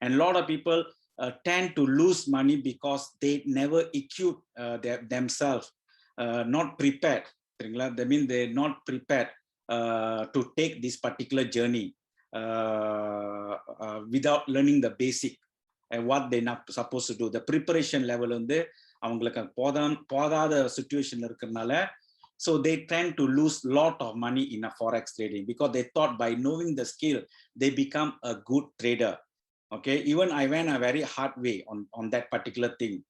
And a lot of people tend to lose money because they never equip themselves, not prepared. That means they're not prepared to take this particular journey without learning the basic and what they're not supposed to do. The preparation level on the situation, so they tend to lose a lot of money in a forex trading because they thought by knowing the skill they become a good trader. Okay, even I went a very hard way on that particular thing.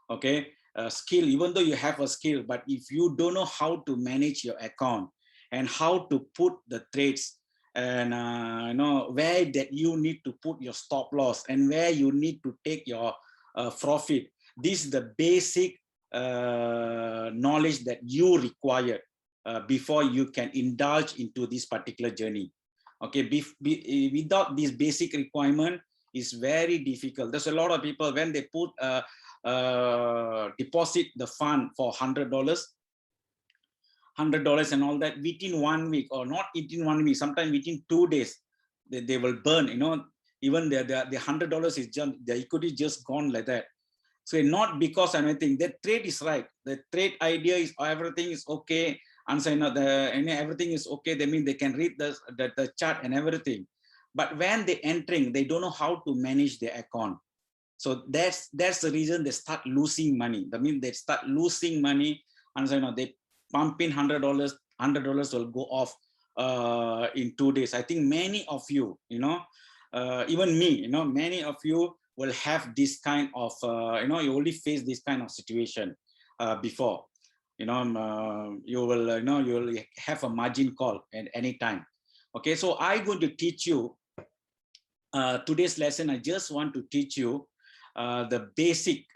Okay, skill, even though you have a skill, but if you don't know how to manage your account and how to put the trades and where that you need to put your stop loss and where you need to take your profit, this is the basic knowledge that you require before you can indulge into this particular journey. Okay, without this basic requirement, is very difficult. There's a lot of people when they put deposit the fund for $100 and all that within 1 week, or not within 1 week, sometimes within 2 days, they will burn. Even the $100 is just, the equity just gone like that. So not because anything, the trade is right, the trade idea is everything is okay, and everything is okay. They mean they can read the chart and everything, but when they entering, they don't know how to manage their account. So that's the reason they start losing money. That means they start losing money, and they pump in $100 will go off in 2 days. I think many of you, even me, many of you will have this kind of you only face this kind of situation before. You will have a margin call at any time. Okay, so I'm going to teach you today's lesson. I just want to teach you the basic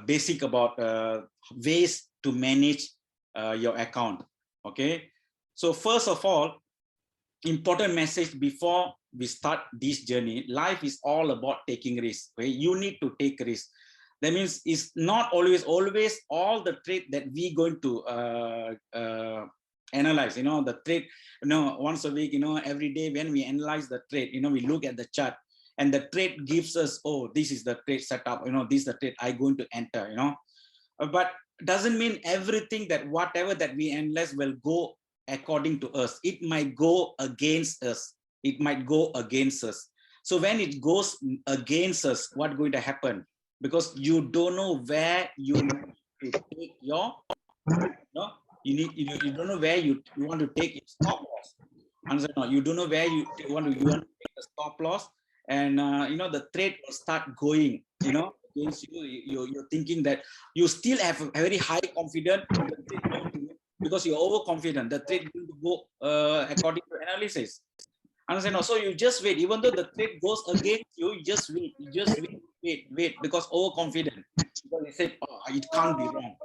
basic about ways to manage your account. Okay, so first of all, important message before we start this journey: life is all about taking risks. Okay? You need to take risks. That means it's not always all the trade that we going to analyze. The trade, once a week, every day when we analyze the trade, we look at the chart, and the trade gives us, oh, this is the trade setup, this is the trade I'm going to enter, but doesn't mean everything that whatever that we analyze will go according to us. It might go against us. It might go against us. So when it goes against us, what's going to happen? Because you don't know where you need to take your, you don't know where you want to take your stop loss. And so, you don't know where you want to take the stop loss, and the trade will start going, against you. You're thinking that you still have a very high confidence because you're overconfident. The trade will go according to analysis. Understand? So you just wait. Even though the trade goes against you, you just wait. You just wait because overconfident. Because they said, oh, it can't be wrong.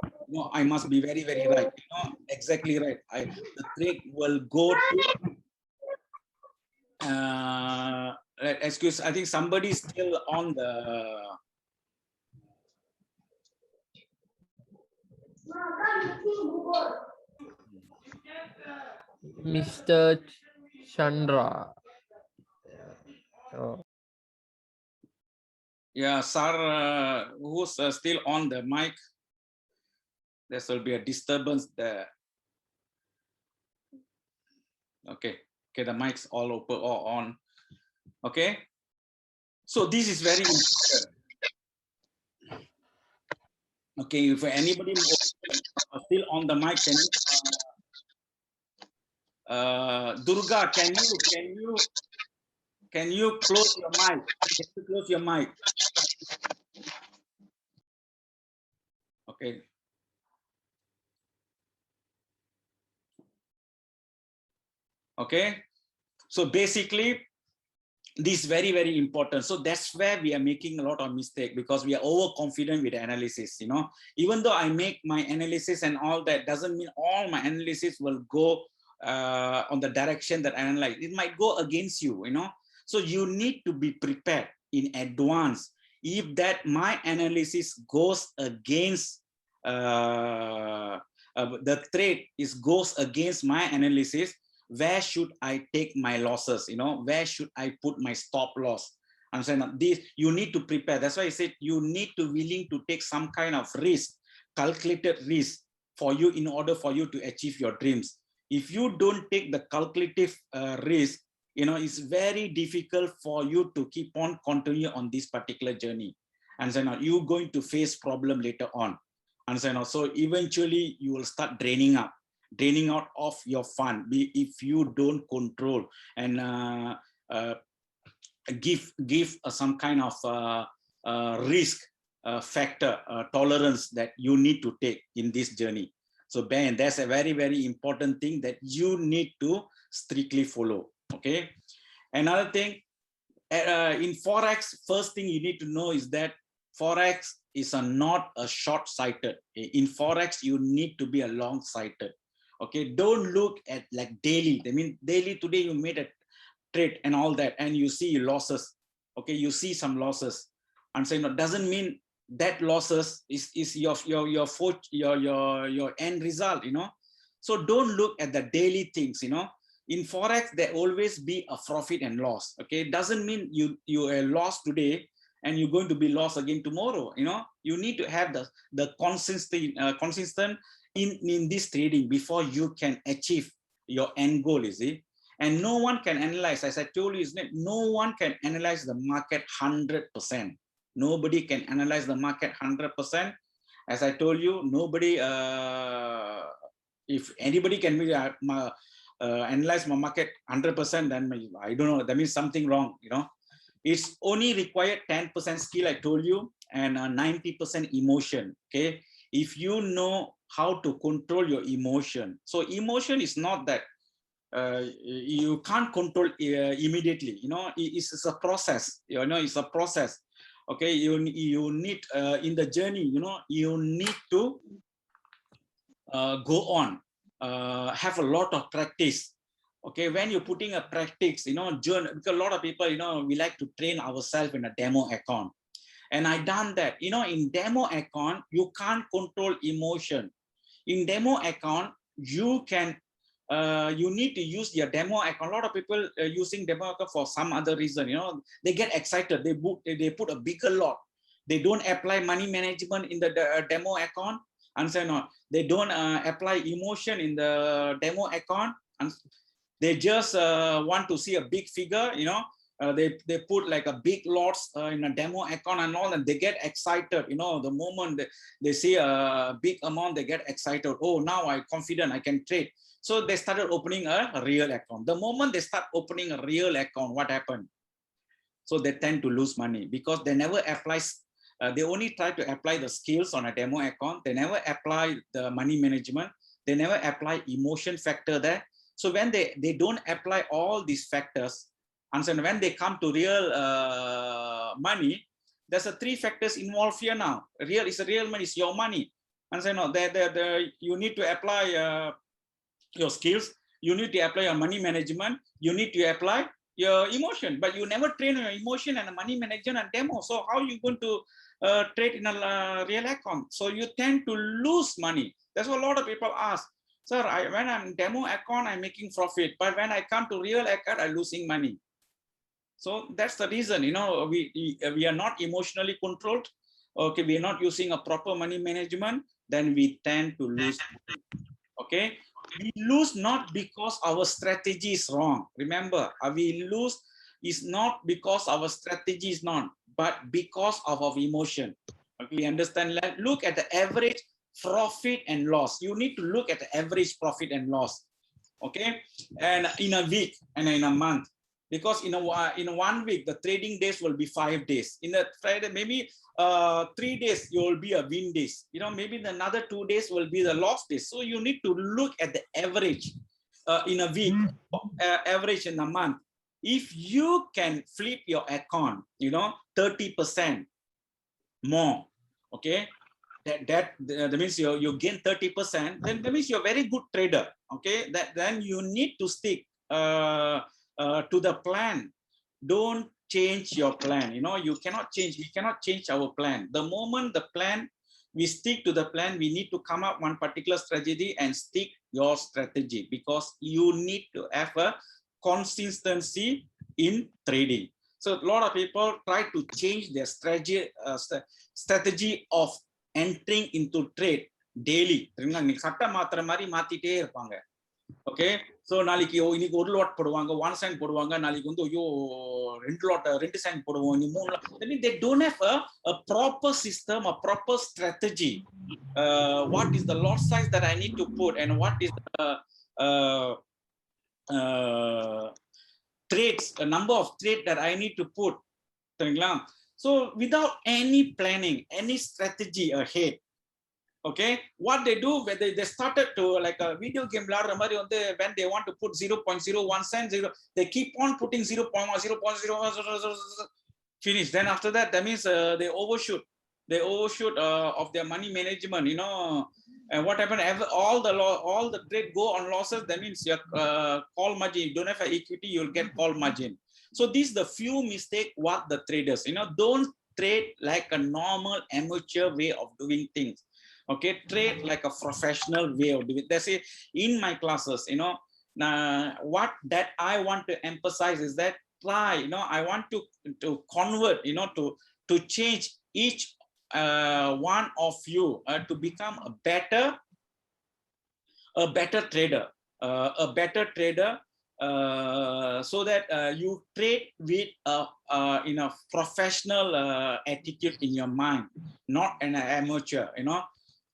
I must be very, very right. Exactly right. The trade will go to. Excuse. I think somebody's still on the. Mr. Chandra. Oh. Yeah, sir, who's still on the mic? There will be a disturbance there. Okay, the mic's all open or on. Okay, so this is very important. Okay, if anybody still on the mic, can you, Durga, can you close your mic? Can you close your mic? Okay. Okay. So basically, this is very, very important. So that's where we are making a lot of mistake, because we are overconfident with the analysis. Even though I make my analysis and all that, doesn't mean all my analysis will go on the direction that I analyze. It might go against you. So you need to be prepared in advance. If that my analysis goes against the trade goes against my analysis, where should I take my losses? Where should I put my stop loss? I'm saying this, you need to prepare. That's why I said you need to willing to take some kind of risk, calculated risk for you in order for you to achieve your dreams. If you don't take the calculative risk, it's very difficult for you to keep on continue on this particular journey. And then you're going to face problem later on. And so eventually you will start draining out of your fund if you don't control and give some kind of risk factor tolerance that you need to take in this journey. So Ben, that's a very, very important thing that you need to strictly follow. Okay. Another thing, in Forex, first thing you need to know is that Forex is not a short-sighted. In Forex, you need to be a long-sighted. Okay, don't look at like daily. I mean, daily today you made a trade and all that, and you see losses. Okay, you see some losses, and so doesn't mean that losses is your end result. So don't look at the daily things. In Forex, there always be a profit and loss. Okay, it doesn't mean you are lost today and you're going to be lost again tomorrow. You need to have the consistent in this trading before you can achieve your end goal, you see. And no one can analyze, as I told you, isn't it? No one can analyze the market 100%. Nobody can analyze the market 100%. As I told you, nobody, if anybody can analyze my market 100%, then I don't know, that means something wrong, It's only required 10% skill, I told you, and 90% emotion. Okay, if you know how to control your emotion. So emotion is not that you can't control immediately. It's a process. It's a process. Okay, you need in the journey. You need to go on, have a lot of practice. Okay, when you're putting a practice, journal, because a lot of people, we like to train ourselves in a demo account. And I done that. In demo account, you can't control emotion. In demo account, you can, you need to use your demo account. A lot of people are using demo account for some other reason. They get excited. They put a bigger lot. They don't apply money management in the demo account. And so no, they don't apply emotion in the demo account. And they just want to see a big figure, they put like a big lots in a demo account and all, and they get excited, the moment they see a big amount, they get excited. Oh, now I'm confident I can trade. So they started opening a real account. The moment they start opening a real account, what happened? So they tend to lose money because they never apply, they only try to apply the skills on a demo account. They never apply the money management. They never apply emotion factor there. So when they don't apply all these factors, and so when they come to real money, there's a 3 factors involved here now. Real is a real money, it's your money. And so no, you need to apply your skills, you need to apply your money management, you need to apply your emotion, but you never train your emotion and money management and demo. So how are you going to trade in a real account? So you tend to lose money. That's what a lot of people ask. Sir, when I'm demo account, I'm making profit, but when I come to real account, I'm losing money. So that's the reason, we are not emotionally controlled. Okay, we are not using a proper money management, then we tend to lose money. Okay, we lose not because our strategy is wrong. Remember, we lose is not because our strategy is not, but because of our emotion. Okay, we understand that. Look at the average profit and loss. You need to look at the average profit and loss. Okay, and in a week and in a month, because in 1 week the trading days will be 5 days. In the Friday, maybe 3 days you will be a win days. Maybe another 2 days will be the loss days. So you need to look at the average in a week, average in a month. If you can flip your account, 30% more, okay, that means you gain 30%, then that means you're a very good trader. Okay, then you need to stick to the plan. Don't change your plan. You cannot change. We cannot change our plan. The moment the plan, we stick to the plan, we need to come up one particular strategy and stick your strategy, because you need to have a consistency in trading. So a lot of people try to change their strategy of entering into trade daily. சட்டை மாத்துற மாதிரி மாத்திட்டே இருப்பாங்க. Okay, so நாளைக்கு இன்னைக்கு ஒரு lot போடுவாங்க, 1 cent போடுவாங்க, நாளைக்கு வந்து ஐயோ 2 cent போடுவோம், இன்னைக்கு 3 lot. I mean, they don't have a proper system, a proper strategy. What is the lot size that I need to put, and what is the trades, a number of trade that I need to put. So without any planning, any strategy ahead, okay, what they do when they started to like a video game when they want to put 0.01 cents, they keep on putting 0.1, 0.0, finish. Then after that, that means they overshoot of their money management, you know. And what happened, all the trade go on losses. That means your call margin, you don't have equity, you'll get call margin. So these the few mistake what the traders, you know, don't trade like a normal amateur way of doing things. Okay, trade like a professional way of doing it. That's it. In my classes, you know, what that I want to emphasize is that try, you know, I want to convert, you know, to change each one of you to become a better trader, so that you trade with in a professional attitude in your mind, not an amateur, you know.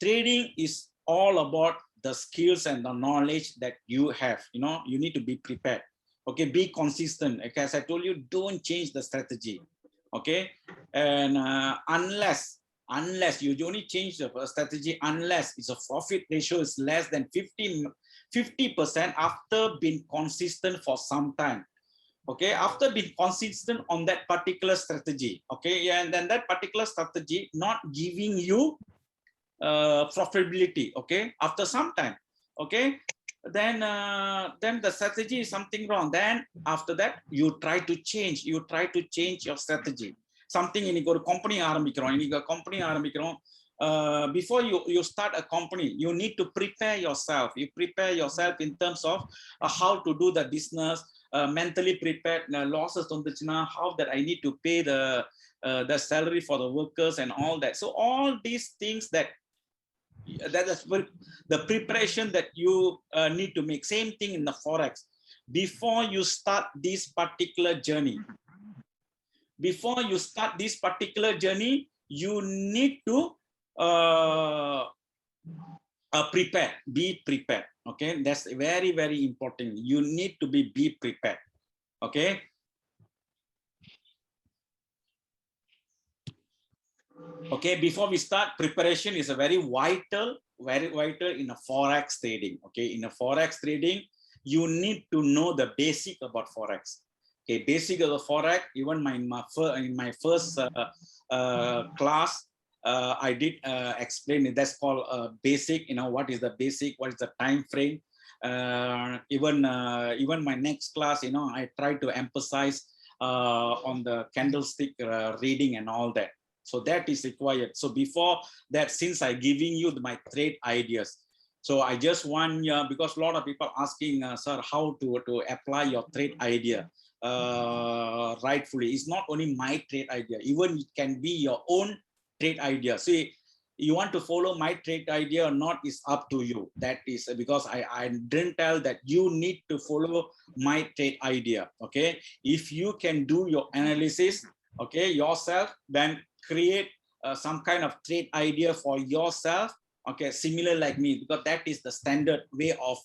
Trading is all about the skills and the knowledge that you have, you know. You need to be prepared, okay, be consistent. Okay, as I told you, don't change the strategy, okay. And unless you only change the strategy unless it's a profit ratio is less than 50% after being consistent for some time, okay, after being consistent on that particular strategy, okay. Yeah, and then that particular strategy not giving you profitability, okay, after some time, okay, then the strategy is something wrong. Then after that you try to change your strategy. Something இன்னைக்கு ஒரு company ஆரம்பிக்கிறோம். Before you start a company, you need to prepare yourself. You prepare yourself in terms of how to do the business, mentally prepared. Losses வந்துச்சுனா how that I need to pay the salary for the workers and all that. So all these things that is the preparation that you need to make. Same thing in the forex. Before you start this particular journey, you need to prepare, be prepared, okay. That's very, very important. You need to be prepared, okay. Okay, before we start, preparation is a very vital in a forex trading, okay. In a forex trading, you need to know the basic about forex, okay. Basic of the forex, even in my first class, I did explain it. That's called basic, you know. What is the basic, what is the time frame? Even my next class, you know, I try to emphasize on the candlestick reading and all that. So that is required. So before that, since I giving you my trade ideas, so I just want, because a lot of people asking, sir, how to apply your trade idea rightfully. It's not only my trade idea, even it can be your own trade idea. See, you want to follow my trade idea or not is up to you. That is because I didn't tell that you need to follow my trade idea, okay. If you can do your analysis, okay, yourself, then create some kind of trade idea for yourself, okay, similar like me, because that is the standard way of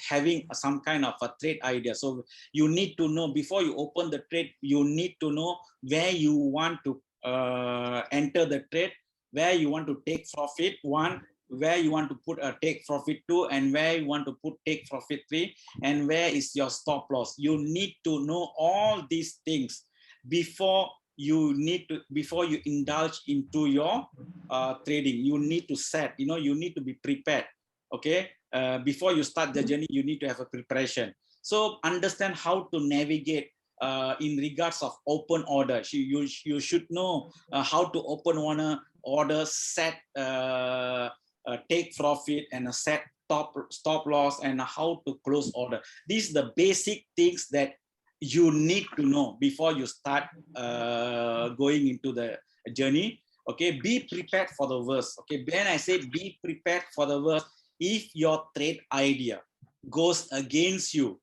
having some kind of a trade idea. So you need to know, before you open the trade, you need to know where you want to enter the trade, where you want to take profit 1, where you want to put a take profit 2, and where you want to put take profit 3, and where is your stop loss. You need to know all these things before you indulge into your trading. You need to set, you know, you need to be prepared, okay. Before you start the journey, you need to have a preparation. So understand how to navigate in regards of open order. You should know how to open order, set take profit, and set stop loss and how to close order. These are the basic things that you need to know before you start going into the journey. Okay, be prepared for the worst. Okay, when I say be prepared for the worst, if your trade idea goes against you,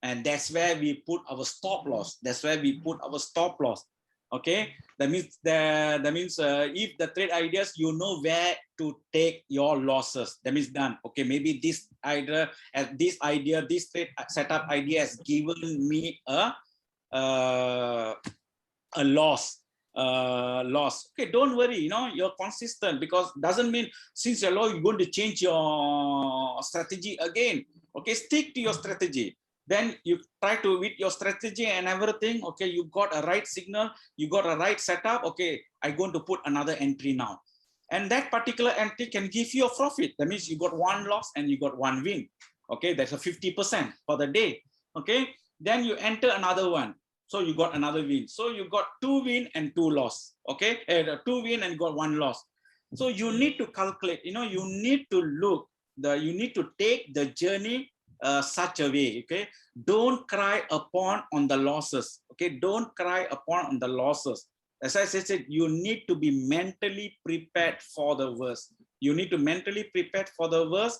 and that's where we put our stop loss. That's where we put our stop loss. Okay, that means if the trade ideas, you know where to take your losses. That means done. Okay, maybe this idea, this trade setup idea has given me a loss. Okay, don't worry, you know, you're consistent, because doesn't mean since you're low you're going to change your strategy again. Okay, stick to your strategy. Then you try to, with your strategy and everything, okay, you got a right signal, you got a right setup. Okay, I'm going to put another entry now, and that particular entry can give you a profit. That means you got one loss and you got one win. Okay, that's a 50% for the day. Okay, then you enter another one, so you got another win. So you got 2 win and 2 loss. Okay, 2 win and got 1 loss. So you need to calculate, you know, you need to look, you need to take the journey such a way. Okay, don't cry upon on the losses. Okay, don't cry upon on the losses. As I said, you need to be mentally prepared for the worst. You need to mentally prepare for the worst.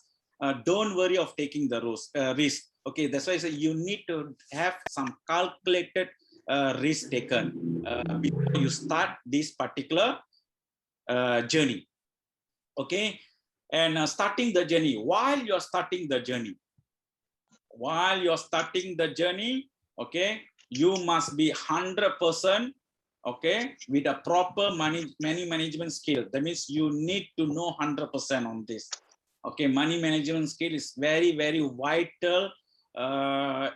Don't worry of taking the risk. Okay, that's why I say you need to have some calculated risk taken before you start this particular journey. Okay, and starting the journey, while you're starting the journey, okay, you must be 100%, okay, with a proper money management skill. That means you need to know 100% on this. Okay, money management skill is very, very vital,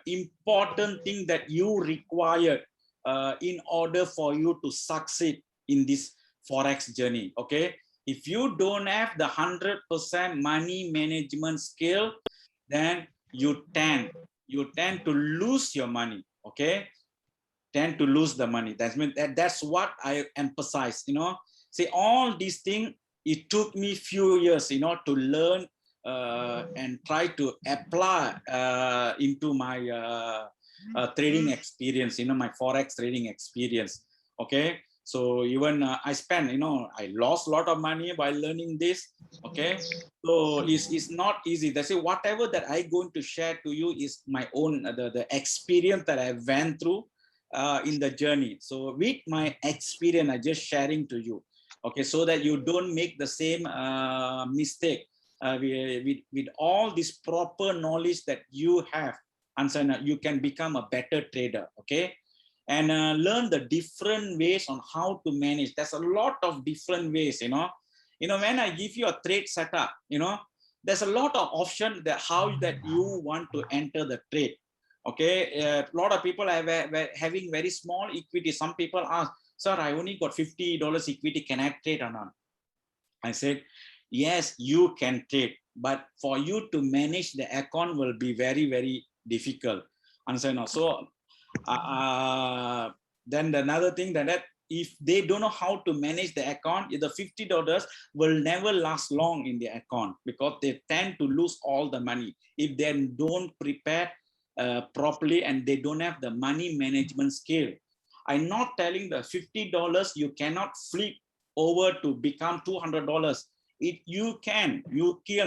important thing that you require in order for you to succeed in this Forex journey. Okay, if you don't have the 100% money management skill, then you tend to lose your money. Okay, tend to lose the money. That's what I emphasize. You know, say all these things, it took me few years, you know, to learn and try to apply into my trading experience, you know, my Forex trading experience. Okay, so even I spent, you know, I lost a lot of money by learning this. Okay, so it's not easy. They say whatever that I going to share to you is my own the experience that I went through in the journey. So with my experience, I just sharing to you. Okay, so that you don't make the same mistake. With all this proper knowledge that you have, and you can become a better trader. Okay, and learn the different ways on how to manage. There's a lot of different ways. You know, when I give you a trade setup, you know, there's a lot of options that how that you want to enter the trade. Okay, a lot of people are having very small equity. Some people ask, sir, I only got $50 equity, can I trade or not? I said, yes, you can trade, but for you to manage the account will be very, very difficult. Understand? So then another thing that if they don't know how to manage the account, the $50 will never last long in the account, because they tend to lose all the money if they don't prepare properly and they don't have the money management skill. I'm not telling the $50 you cannot flip over to become $200. You can.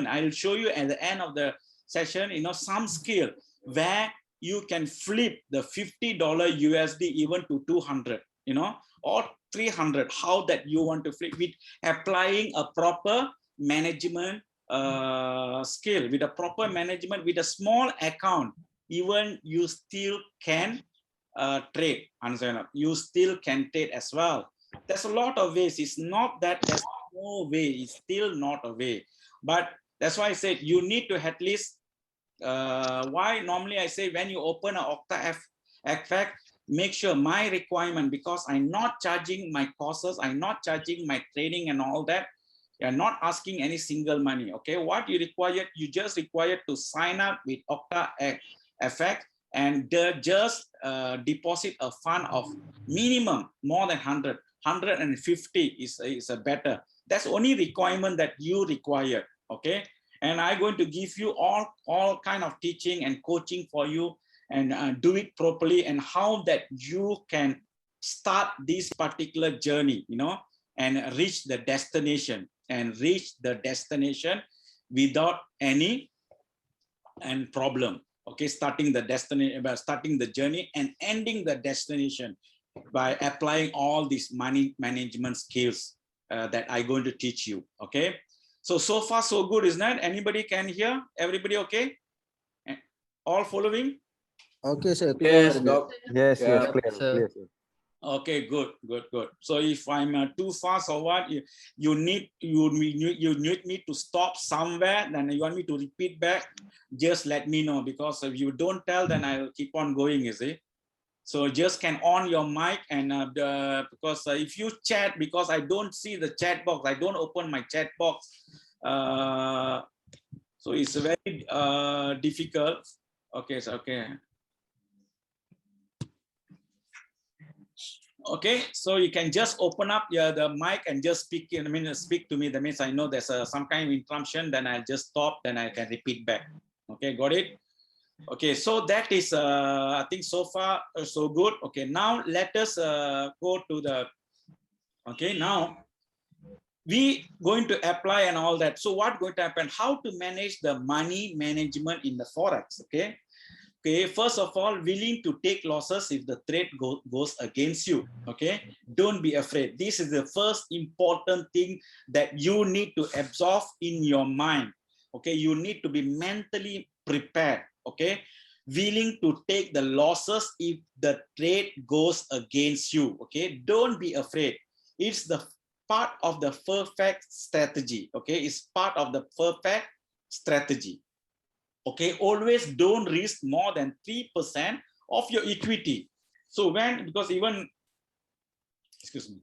I'll show you at the end of the session, you know, some skill where you can flip the $50 USD even to 200, you know, or 300. How that you want to flip with applying a proper management skill. With a proper management, with a small account, even you still can trade. Understand? You still can trade as well. There's a lot of ways. It's not that there's no way. It's still not a way. But that's why I said you need to at least. Why normally I say when you open an Octa FX, make sure my requirement, because I'm not charging my courses, I'm not charging my training and all that. You're not asking any single money. Okay, what you require, you just require to sign up with Octa FX and just deposit a fund of minimum more than 100, 150 is a better. That's only requirement that you require. Okay, and I'm going to give you all kind of teaching and coaching for you, and do it properly, and how that you can start this particular journey, and reach the destination, without any problem. Okay, starting the journey and ending the destination by applying all these money management skills that I'm going to teach you. Okay, so far so good, isn't it? Anybody can hear? Everybody okay? All following? Okay, sir. Yes, Clear. doc. Yes, Yeah. yes, clear, Sir. clear, sir. Okay, good. So if I'm too fast or what, you need me to stop somewhere, then you want me to repeat back, just let me know, because if you don't tell, then I'll keep on going, you see. So just can on your mic, and because if you chat, because I don't see the chat box, I don't open my chat box, so it's very difficult. Okay, so okay, so you can just open up the mic and just speak speak to me. That means I know there's some kind of interruption, then I'll just stop, then I can repeat back. Okay, got it? Okay, so that is I think so far so good. Okay, now let us go to the, okay, now we going to apply and all that. So what going to happen? How to manage the money management in the Forex? Okay, first of all, willing to take losses if the trade goes against you. Okay, don't be afraid. This is the first important thing that you need to absorb in your mind. Okay, you need to be mentally prepared. Okay, willing to take the losses if the trade goes against you. Okay, don't be afraid. It's the part of the perfect strategy. Okay, it's part of the perfect strategy. Okay, always don't risk more than 3% of your equity. So because even, excuse me,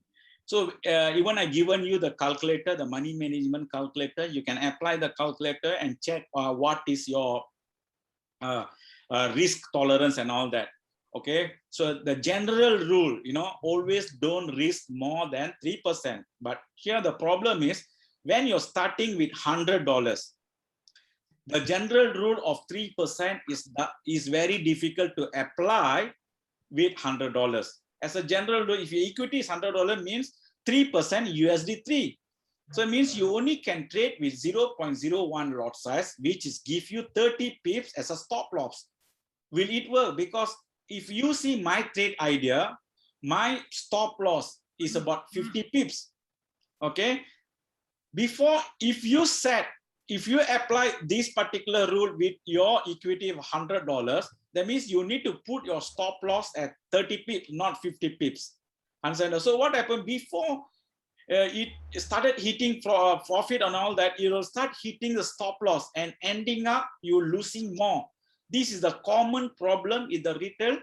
so even I given you the calculator, the money management calculator, you can apply the calculator and check what is your risk tolerance and all that. Okay, so the general rule, always don't risk more than 3%. But here the problem is, when you're starting with $100, the general rule of 3% is very difficult to apply with $100. As a general rule, if your equity is $100, means 3% USD3. So it means you only can trade with 0.01 lot size, which is give you 30 pips as a stop loss. Will it work? Because if you see my trade idea, my stop loss is about 50 pips. Okay. Before, if you apply this particular rule with your equity of $100, that means you need to put your stop loss at 30 pips, not 50 pips. Understand? So what happened before it started hitting profit and all that, you will start hitting the stop loss and ending up you losing more. This is the common problem in the retail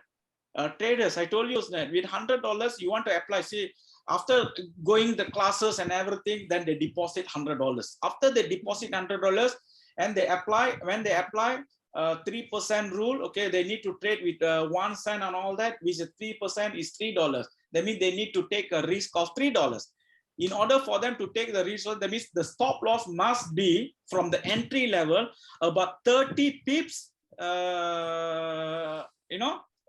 traders. I told you that with $100, you want to apply, see, after going the classes and everything, then they deposit $100. After they deposit $100 and they apply, when they apply 3% rule, okay, they need to trade with 1 cent and all that, which is 3% is $3. That means they need to take a risk of $3. In order for them to take the risk, that means the stop loss must be from the entry level about 30 pips, below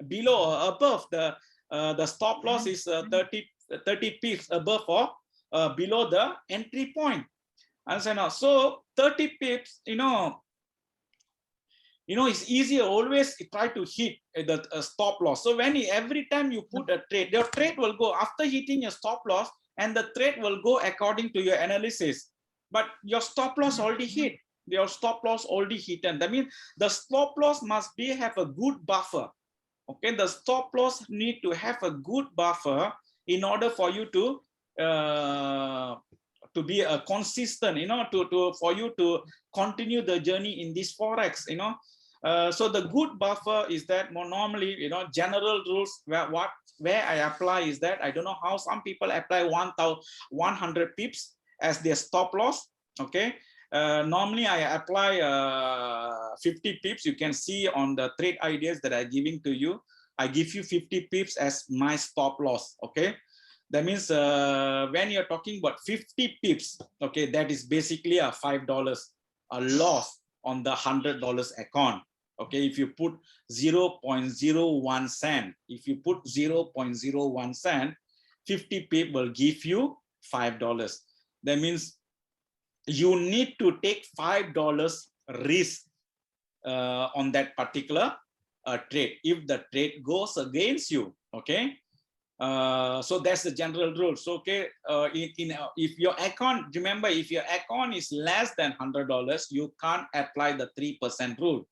or above the stop loss is 30 pips above or below the entry point. Understand? So 30 pips, it's easier. Always try to hit the stop loss. So when every time you put a trade, your trade will go after hitting your stop loss, and the trade will go according to your analysis. But your stop loss already hit. Your stop loss already hit, and that means the stop loss must have a good buffer. Okay, the stop loss need to have a good buffer in order for you to be a consistent, for you to continue the journey in this Forex, so the good buffer is that more normally, general rules where I apply is that, I don't know how some people apply 100 pips as their stop loss. Okay, normally I apply 50 pips. You can see on the trade ideas that I'm giving to you, I give you 50 pips as my stop loss. Okay, that means when you're talking about 50 pips, okay, that is basically a $5. a loss on the $100 account. Okay, if you put 0.01 cent, if you put 0.01 cent, 50 pip will give you $5. That means you need to take $5 risk on that particular trade if the trade goes against you. Okay, so that's the general rule. So okay, if your account, remember, if your account is less than $100, you can't apply the 3% rule.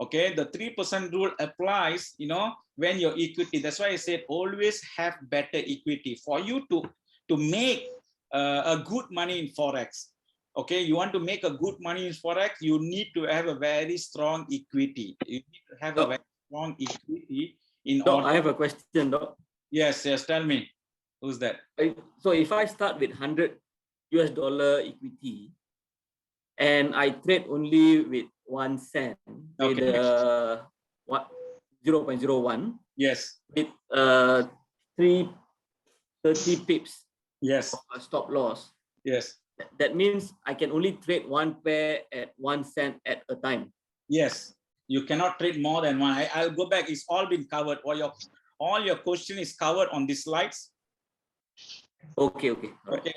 Okay, the 3% rule applies, you know, when your equity. That's why I said always have better equity for you to make a good money in forex. Okay, you want to make a good money in forex, you need to have a very strong equity. You need to have a very strong equity in order. I have a question, Doc. Yes, tell me. Who's that? So if I start with $100 equity and I trade only with 1 cent, with 0.01, yes, with 30 pips, yes, stop loss. yes, that means I can only trade one pair at 1 cent at a time. yes. You cannot trade more than one. I'll go back. It's all been covered. All your question is covered on these slides. Okay. Okay,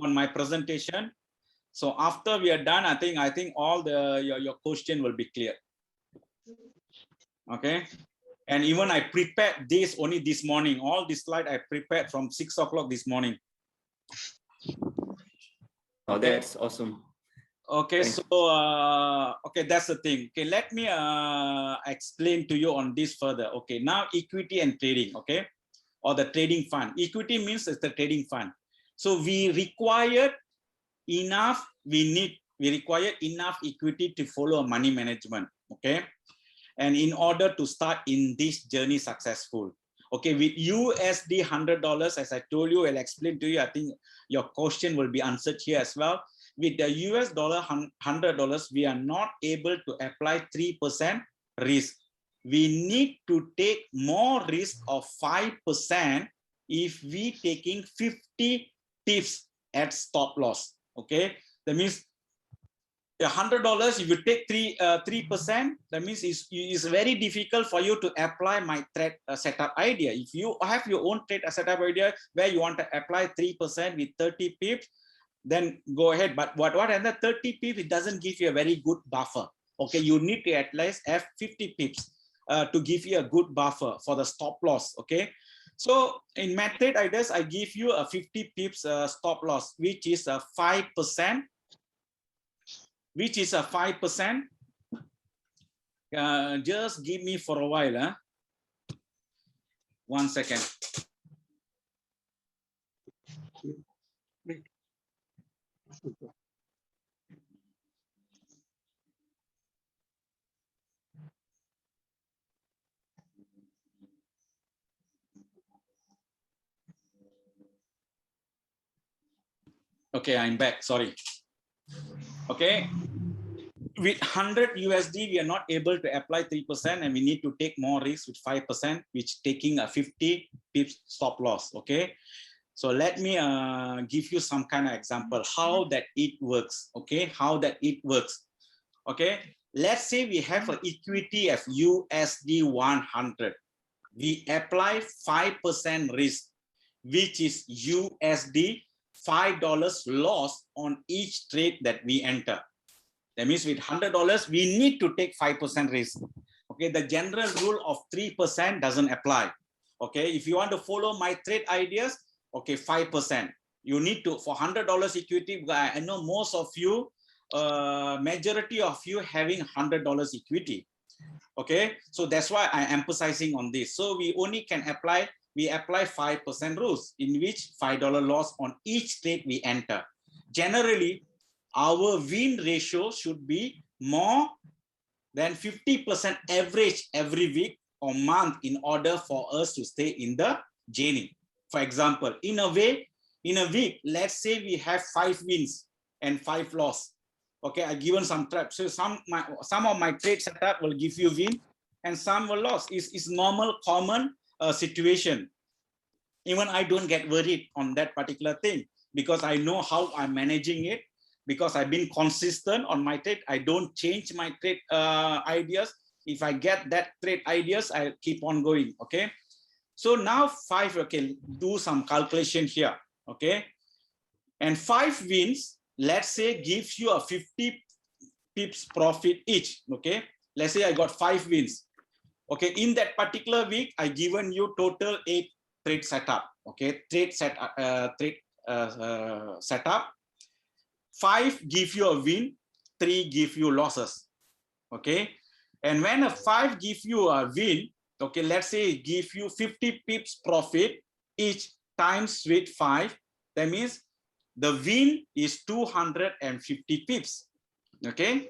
on my presentation. So after we are done, I think all your question will be clear. Okay, and even I prepared this only this morning. All this slide I prepared from 6 o'clock this morning. Oh, that's awesome. Okay, thanks. so okay, that's the thing. Okay, let me explain to you on this further. Okay, now equity and trading. Okay, or the trading fund. Equity means it's the trading fund. So we require enough. We require enough equity to follow money management. Okay, and in order to start in this journey successful. Okay, with USD $100, as I told you, I'll explain to you. I think your question will be answered here as well. With the US dollar $100, we are not able to apply 3% risk. We need to take more risk of 5% if we taking 50 pips at stop loss. Okay, that means $100, if you take 3%, that means it's very difficult for you to apply my trade setup idea. If you have your own trade setup idea where you want to apply 3% with 30 pips, then go ahead. But what another 30 pips, it doesn't give you a very good buffer. Okay, you need to at least have 50 pips to give you a good buffer for the stop loss. Okay, so in my trade ideas, I give you a 50 pips stop loss, which is a 5%. Which is a 5%. Just give me for a while. Huh? 1 second. Okay, I'm back. Sorry. Okay, with 100 USD, we are not able to apply 3%, and we need to take more risk with 5%, which taking a 50 pips stop loss. Okay, so let me give you some kind of example how that it works. Okay, how that it works. Okay, let's say we have an equity of USD 100. We apply 5% risk, which is USD $5 loss on each trade that we enter. That means with $100, we need to take 5% risk. Okay, the general rule of 3% doesn't apply. Okay, if you want to follow my trade ideas, okay, 5%. You need to, for $100 equity, I know most of you, majority of you having $100 equity. Okay, so that's why I'm emphasizing on this. So we only can apply, we apply 5% rules, in which $5 loss on each trade we enter. Generally, our win ratio should be more than 50% average every week or month in order for us to stay in the journey. For example, in a week, let's say we have 5 wins and 5 loss. Okay, I've given some traps. So some of my trade setup will give you win and some will loss. It's normal, common situation. Even I don't get worried on that particular thing because I know how I'm managing it. because I've been consistent on my trade. I don't change my trade ideas. If I get that trade ideas, I keep on going. Okay. So now 5, okay, do some calculation here. Okay. And 5 wins, let's say, gives you a 50 pips profit each. Okay. Let's say I got 5 wins. Okay. In that particular week, I given you total 8 trade setup. Okay. Setup. 5 give you a win, 3 give you losses. Okay. And when a 5 give you a win, okay, let's say it give you 50 pips profit each times with 5. That means the win is 250 pips. Okay.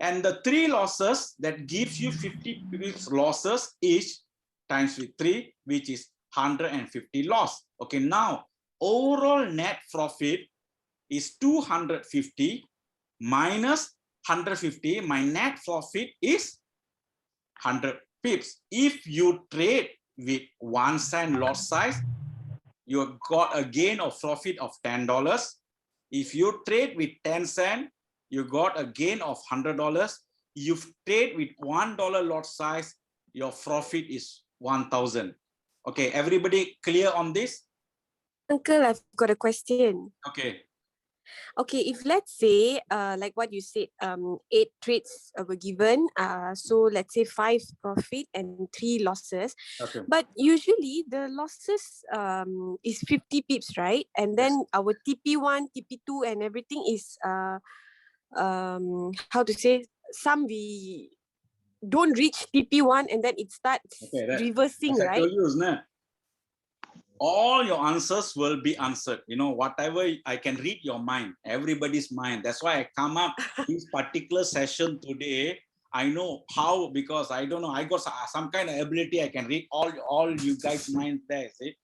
And the 3 losses that gives you 50 pips losses each times with 3, which is 150 loss. Okay. Now overall net profit is 250 minus 150. My net profit is 100 pips. If you trade with 1 cent lot size, you got a gain of profit of $10. If you trade with 10 cent, you got a gain of $100. You trade with $1 lot size, your profit is 1,000. Okay, everybody clear on this? Uncle, I've got a question. Okay. Okay, if let's say, like what you said, 8 trades were given. So let's say 5 profit and 3 losses. Okay. But usually the losses is 50 pips, right? And then our TP1, TP2, and everything is how to say? Some we don't reach TP1, and then it starts reversing, as I right? told you, isn't it? All your answers will be answered. You know, whatever, I can read your mind, everybody's mind. That's why I come up this particular session today. I know how, because I don't know, I got some kind of ability. I can read all you guys' mind there. See?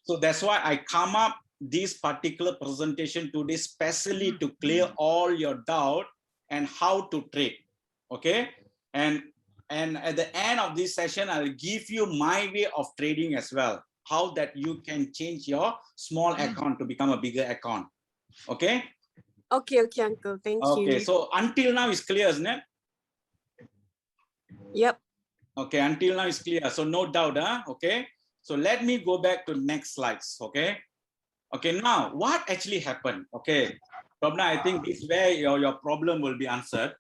So that's why I come up this particular presentation today, specially to clear all your doubt and how to trade. Okay. And at the end of this session, I'll give you my way of trading as well. How that you can change your small account to become a bigger account. Okay. Okay, Uncle. Thank you. Okay. So until now is clear, isn't it? Yep. Okay. Until now is clear. So no doubt. Okay. So let me go back to next slides. Okay. Okay. Now what actually happened? Okay. Probably I think this is where your problem will be answered.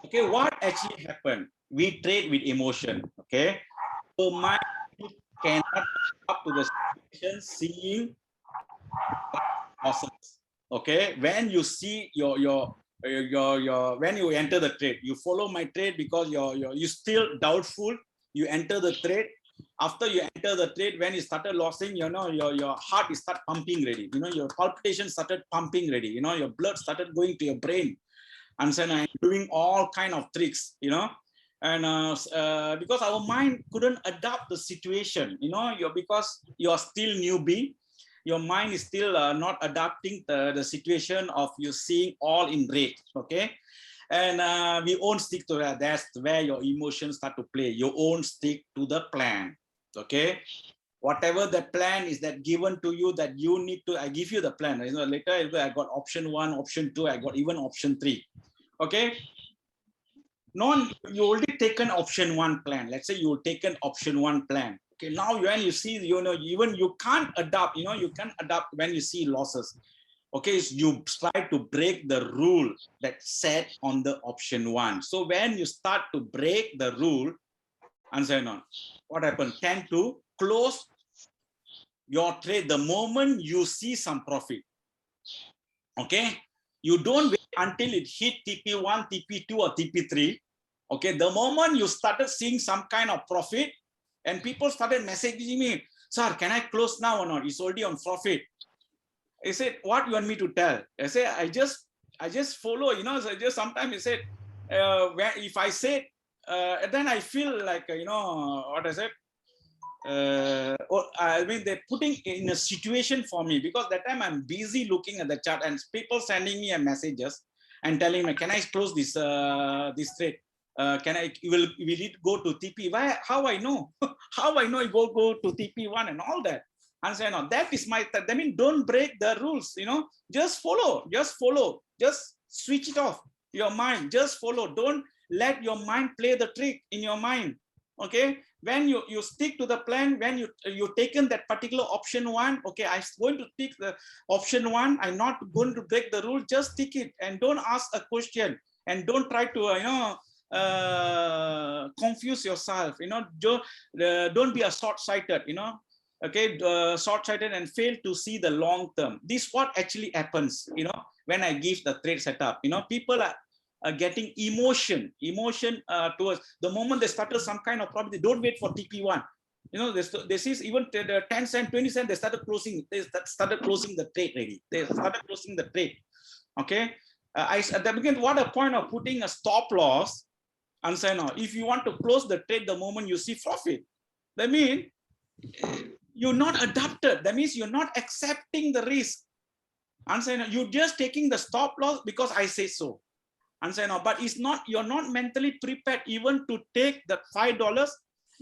Okay. What actually happened? We trade with emotion. Okay. So my cannot up to the situation seeing losses. Okay, when you see your when you enter the trade, you follow my trade because you still doubtful. You enter the trade. After you enter the trade, when you started losing, you know your heart is start pumping ready. You know your palpitation started pumping ready. You know your blood started going to your brain, and then I'm doing all kind of tricks. You know. And because our mind couldn't adapt the situation, you know, because you're still newbie, your mind is still not adapting the situation of you seeing all in red. Okay. And we won't stick to that. That's where your emotions start to play. You won't stick to the plan. Okay. Whatever the plan is that given to you, that you need to, I give you the plan. You know, later I got option 1, option 2, I got even option 3. Okay. You already taken option 1 plan. Let's say you taken option 1 plan. Okay, now when you see, you know, even you can't adapt, you know, you can't adapt when you see losses. Okay, so you try to break the rule that's set on the option 1. So when you start to break the rule, and so on, what happened? Tend to close your trade the moment you see some profit. Okay, you don't wait until it hit TP1, TP2, or TP3. Okay, the moment you started seeing some kind of profit, and people started messaging me, sir, can I close now or not? It's already on profit. I said, what you want me to tell? I said, I just follow, you know. So just sometimes I said, if I say, then I feel like, you know, what I said, I mean, they're putting in a situation for me, because that time I'm busy looking at the chart and people sending me a messages and telling me, can I close this this trade? Can I will it go to TP? Why? How I know? How I know it go to TP1 and all that? Understand? Now, that is my, that means don't break the rules, you know, just follow, just switch it off your mind, just follow. Don't let your mind play the trick in your mind. Okay, when you stick to the plan, when you taken that particular option one, okay, I'm going to take the option one, I'm not going to break the rule, just stick it and don't ask a question and don't try to confuse yourself, you know. Don't be a short-sighted, you know. Okay, short-sighted and fail to see the long term. This what actually happens, you know, when I give the trade setup. You know, people are getting emotion towards the moment they started some kind of problem. They don't wait for TP1. You know, this is even the 10 cent, 20 cent, they started closing. They started closing the trade already. They started closing the trade. Okay, at the beginning, what a point of putting a stop loss. And say no, if you want to close the trade the moment you see profit, that means you're not adapted. That means you're not accepting the risk. And say no, you're just taking the stop loss because I say so. And say no, but it's not, you're not mentally prepared even to take the $5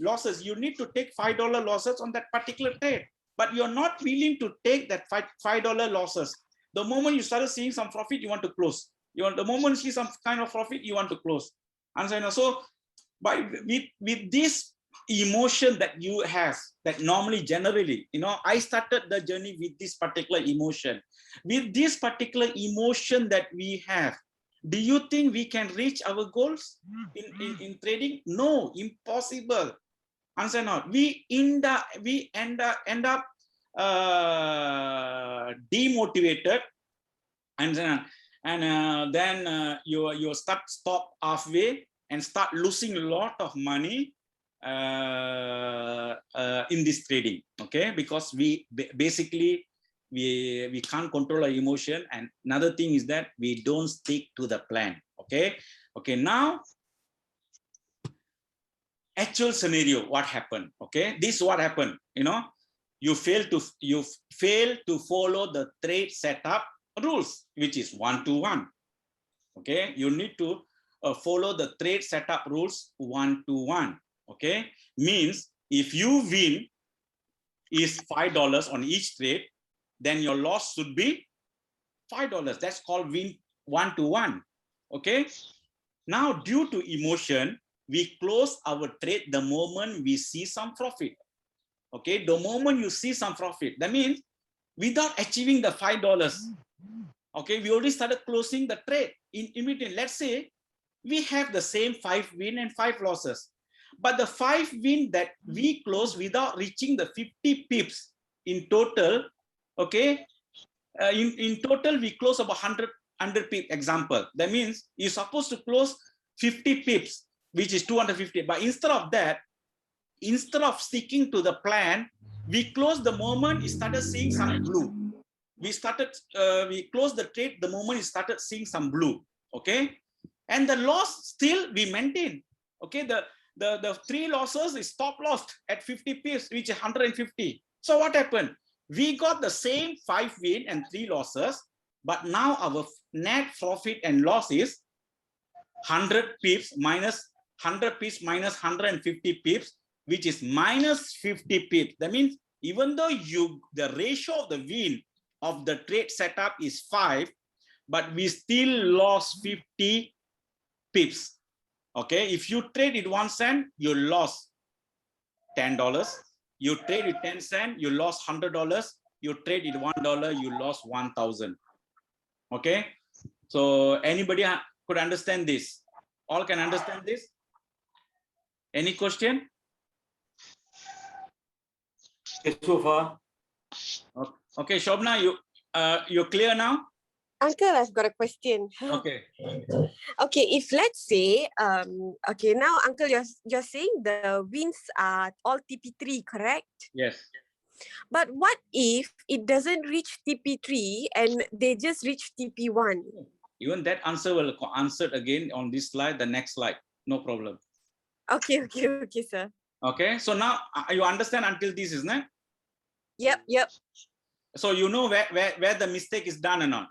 losses. You need to take $5 losses on that particular trade, but you're not willing to take that $5 losses. The moment you started seeing some profit, you want to close. The moment you see some kind of profit, you want to close. And so, so with this emotion that you have, that normally generally, you know, I started the journey with this particular emotion. With this particular emotion that we have, do you think we can reach our goals in trading? No, impossible. Answer not. We end up demotivated, and then you stop halfway and start losing a lot of money in this trading. Okay, because we basically we can't control our emotion, and another thing is that we don't stick to the plan. Okay, now actual scenario, what happened? Okay, this is what happened. You know, you fail to follow the trade setup rules, which is 1-to-1. Okay, you need to follow the trade setup rules 1-to-1. Okay, means if you win is $5 on each trade, then your loss should be $5. That's called win 1-to-1. Okay, now due to emotion, we close our trade the moment we see some profit. Okay, the moment you see some profit, that means without achieving the $5, okay, we already started closing the trade in between. Let's say we have the same 5 win and 5 losses, but the 5 win that we close without reaching the 50 pips in total. Okay, in total we close about 100 pip example. That means you're supposed to close 50 pips, which is 250. But instead of that, instead of sticking to the plan, we closed the moment it started seeing some blue. We closed the trade the moment it started seeing some blue. Okay, and the loss still we maintain. Okay, the 3 losses is stop loss at 50 pips, which is 150. So what happened? We got the same 5 win and 3 losses, but now our net profit and loss is 100 pips minus 100 pips minus 150 pips, which is minus 50 pips. That means even though the ratio of the win of the trade setup is 5, but we still lost 50 pips. Okay, if you trade it 1 cent, you lost $10. You trade it 10 cents, you lost $100. You trade it $1, you lost 1,000. Okay, so anybody could understand this? All can understand this? Any question? Okay, so far. Okay, Shobna, you're clear now? Uncle, I've got a question. Okay. Okay, if let's say, okay, now Uncle, you're saying the wins are all TP3, correct? Yes. But what if it doesn't reach TP3 and they just reach TP1? Even that answer will answered again on this slide, the next slide. No problem. Okay, sir. Okay, so now you understand until this, isn't it? Yep. So you know where the mistake is done or not?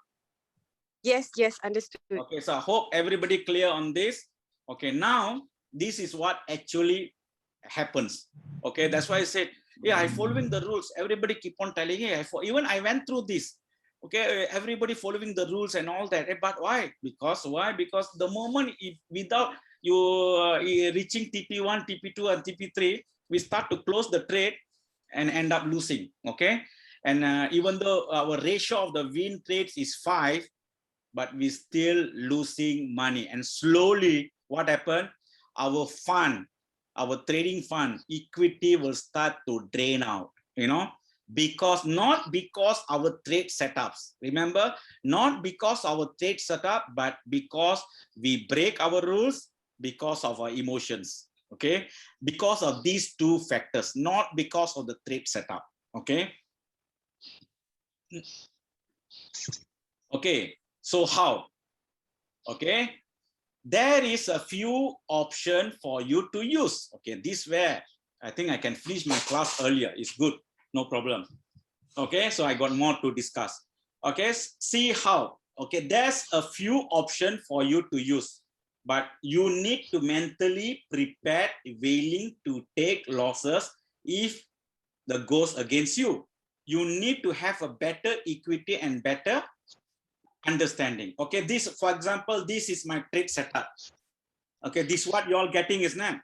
Yes, understood. Okay, so I hope everybody clear on this. Okay, now this is what actually happens. Okay, that's why I said Yeah, I following the rules. Everybody keep on telling, hey, even I went through this. Okay, everybody following the rules and all that. But why? Because why? Because the moment without you reaching TP1, TP2, and TP3, we start to close the trade and end up losing. Okay, and even though our ratio of the win trades is 5, but we still losing money. And slowly, what happened? Our fund, our trading fund, equity will start to drain out. You know, because not because our trade setups. Remember, not because our trade setup, but because we break our rules because of our emotions. Okay, because of these two factors, not because of the trade setup. Okay. Okay, so how? Okay, there is a few options for you to use. Okay, this where I think I can finish my class earlier. It's good, no problem. Okay, so I got more to discuss. Okay, see how. Okay, there's a few options for you to use, but you need to mentally prepare, willing to take losses if the goes against you. You need to have a better equity and better understanding. Okay, this, for example, this is my trade setup. Okay, this what you all getting is now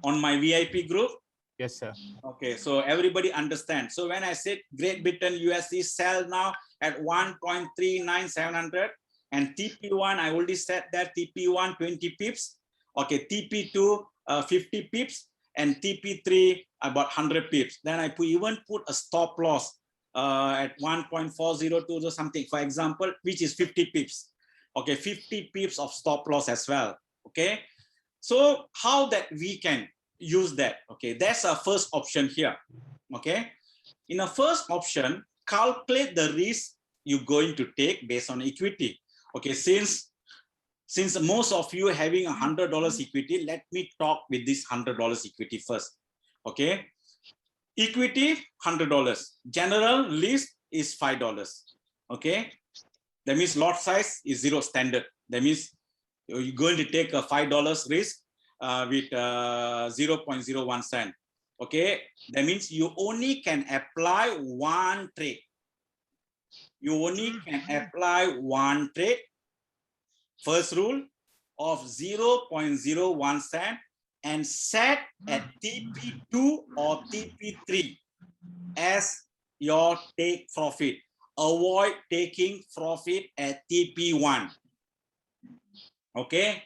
on my VIP group. Yes, sir. Okay, so everybody understands. So when I said Great Britain USD sell now at 1.39700 and TP1, I already said that TP1 20 pips. Okay, TP2 50 pips and TP3 about 100 pips. Then I even put a stop loss at 1.402 or something, for example, which is 50 pips. Okay, 50 pips of stop loss as well. Okay, so how that we can use that? Okay, that's our first option here. Okay, in a first option, calculate the risk you're going to take based on equity. Okay, since most of you having $100 equity, let me talk with this $100 equity first. Okay, equity $100, general list is $5. Okay, that means lot size is 0 standard. That means you're going to take a $5 risk with 0.01 cent. Okay, that means you only can apply one trade. You only can apply one trade. First rule of 0.01 cent and set at TP2 or TP3 as your take profit. Avoid taking profit at TP1. Okay,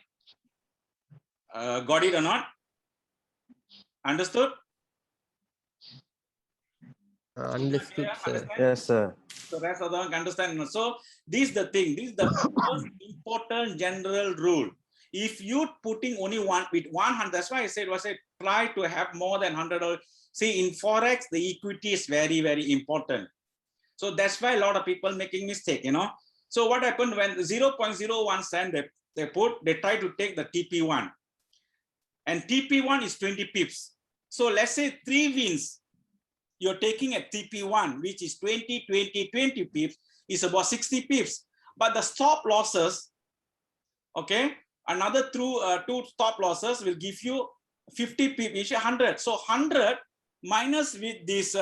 got it or not? Understood? Understood, sir. Yes, sir. So rest of them understand. So this is the thing. This is the most important general rule. If you putting only one with 100, that's why I said try to have more than $100. See, in forex, the equity is very, very important. So that's why a lot of people making mistake. You know. So what happened when 0.01 cent they try to take the TP1, and TP1 is 20 pips. So let's say 3 wins. You're taking at TP1, which is 20 pips, is about 60 pips. But the stop losses, okay, another two stop losses will give you 50 pips, each 100. So 100 minus with this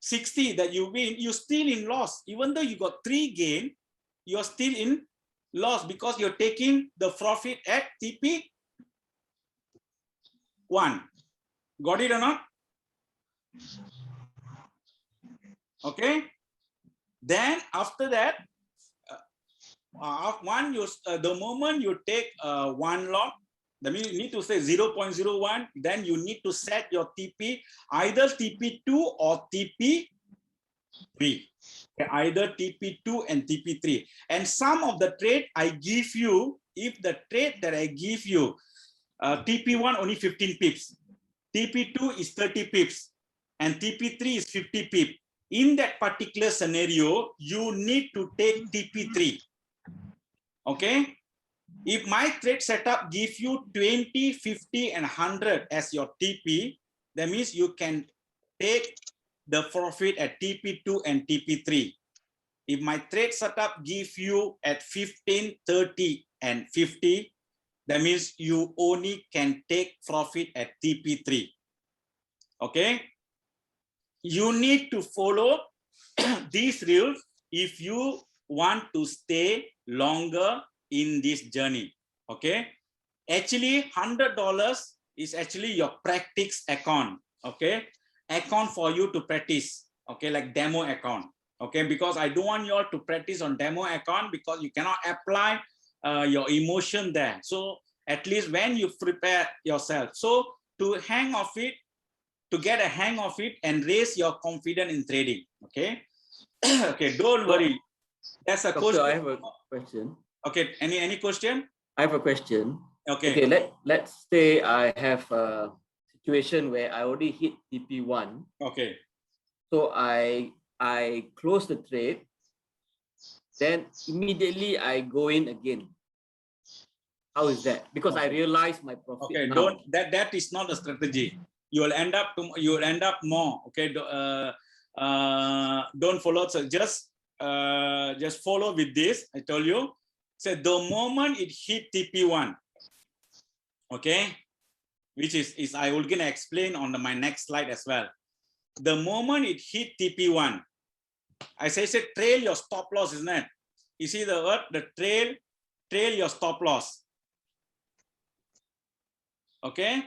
60 that you win, you're still in loss. Even though you got 3 gain, you're still in loss because you're taking the profit at TP1. Got it or not? Okay, then after that, the moment you take one lot, that means you need to say 0.01, then you need to set your TP either TP2 or TP3. Either TP2 and TP3. And some of the trade I give you, if the trade that I give you, TP1 only 15 pips, TP2 is 30 pips, and TP3 is 50 pips. In that particular scenario, you need to take TP3. Okay? If my trade setup gives you 20, 50, and 100 as your TP, that means you can take the profit at TP2 and TP3. If my trade setup gives you at 15, 30, and 50, that means you only can take profit at TP3. Okay, you need to follow these rules if you want to stay longer in this journey. Okay, actually $100 is actually your practice account. Okay, account for you to practice. Okay, like demo account. Okay, because I don't want you all to practice on demo account because you cannot apply your emotion there. So at least when you prepare yourself, so to hang of it, to get a hang of it and raise your confidence in trading. Okay. Okay, don't worry. That's a Doctor, question. I have a question. Okay, any question? I have a question. Okay. Okay, let's say I have a situation where I already hit TP1. Okay. So I close the trade, then immediately I go in again. How is that? Because I realize my profit. Okay, now. that is not a strategy. You will end up more. Okay, don't follow. So just follow with this. I told you. So the moment it hit TP1, okay, which is I will gonna explain on my next slide as well. The moment it hit TP1, I say trail your stop loss, isn't it? You see the word, the trail your stop loss. Okay.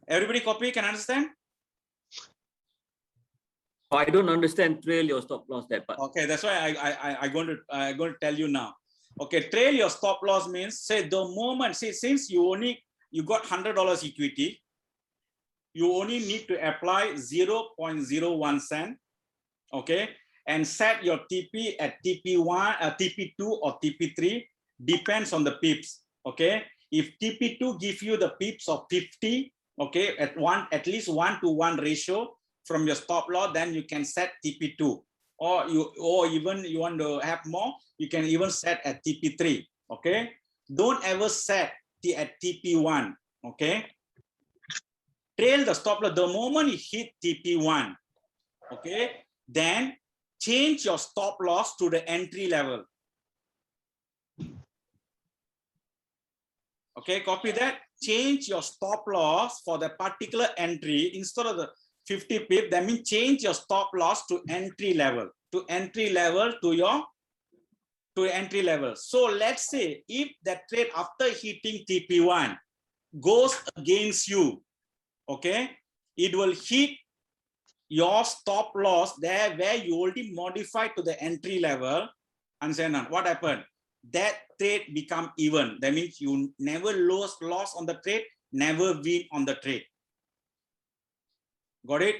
Everybody copy, can understand? I don't understand trail your stop loss that part. Okay, that's why I'm going to tell you now. Okay, trail your stop loss means say the moment, say since you got $100 equity, you only need to apply 0.01 cent. Okay, and set your TP at TP1, TP2 or TP3, depends on the pips. Okay, if TP2 give you the pips of 50, okay, at least 1-to-1 ratio from your stop loss, then you can set TP2, or even you want to have more, you can even set at TP3. Okay, don't ever set at TP1. Okay, trail the stop loss the moment it hit TP1. Okay, then change your stop loss to the entry level. Okay, copy that. Change your stop loss for the particular entry instead of the 50 pip. That means change your stop loss to entry level. To entry level. So let's say if that trade after hitting TP1 goes against you, okay, it will hit your stop loss there where you already modified to the entry level. Understand what happened? That trade become even. That means you never lost on the trade, never win on the trade. Got it?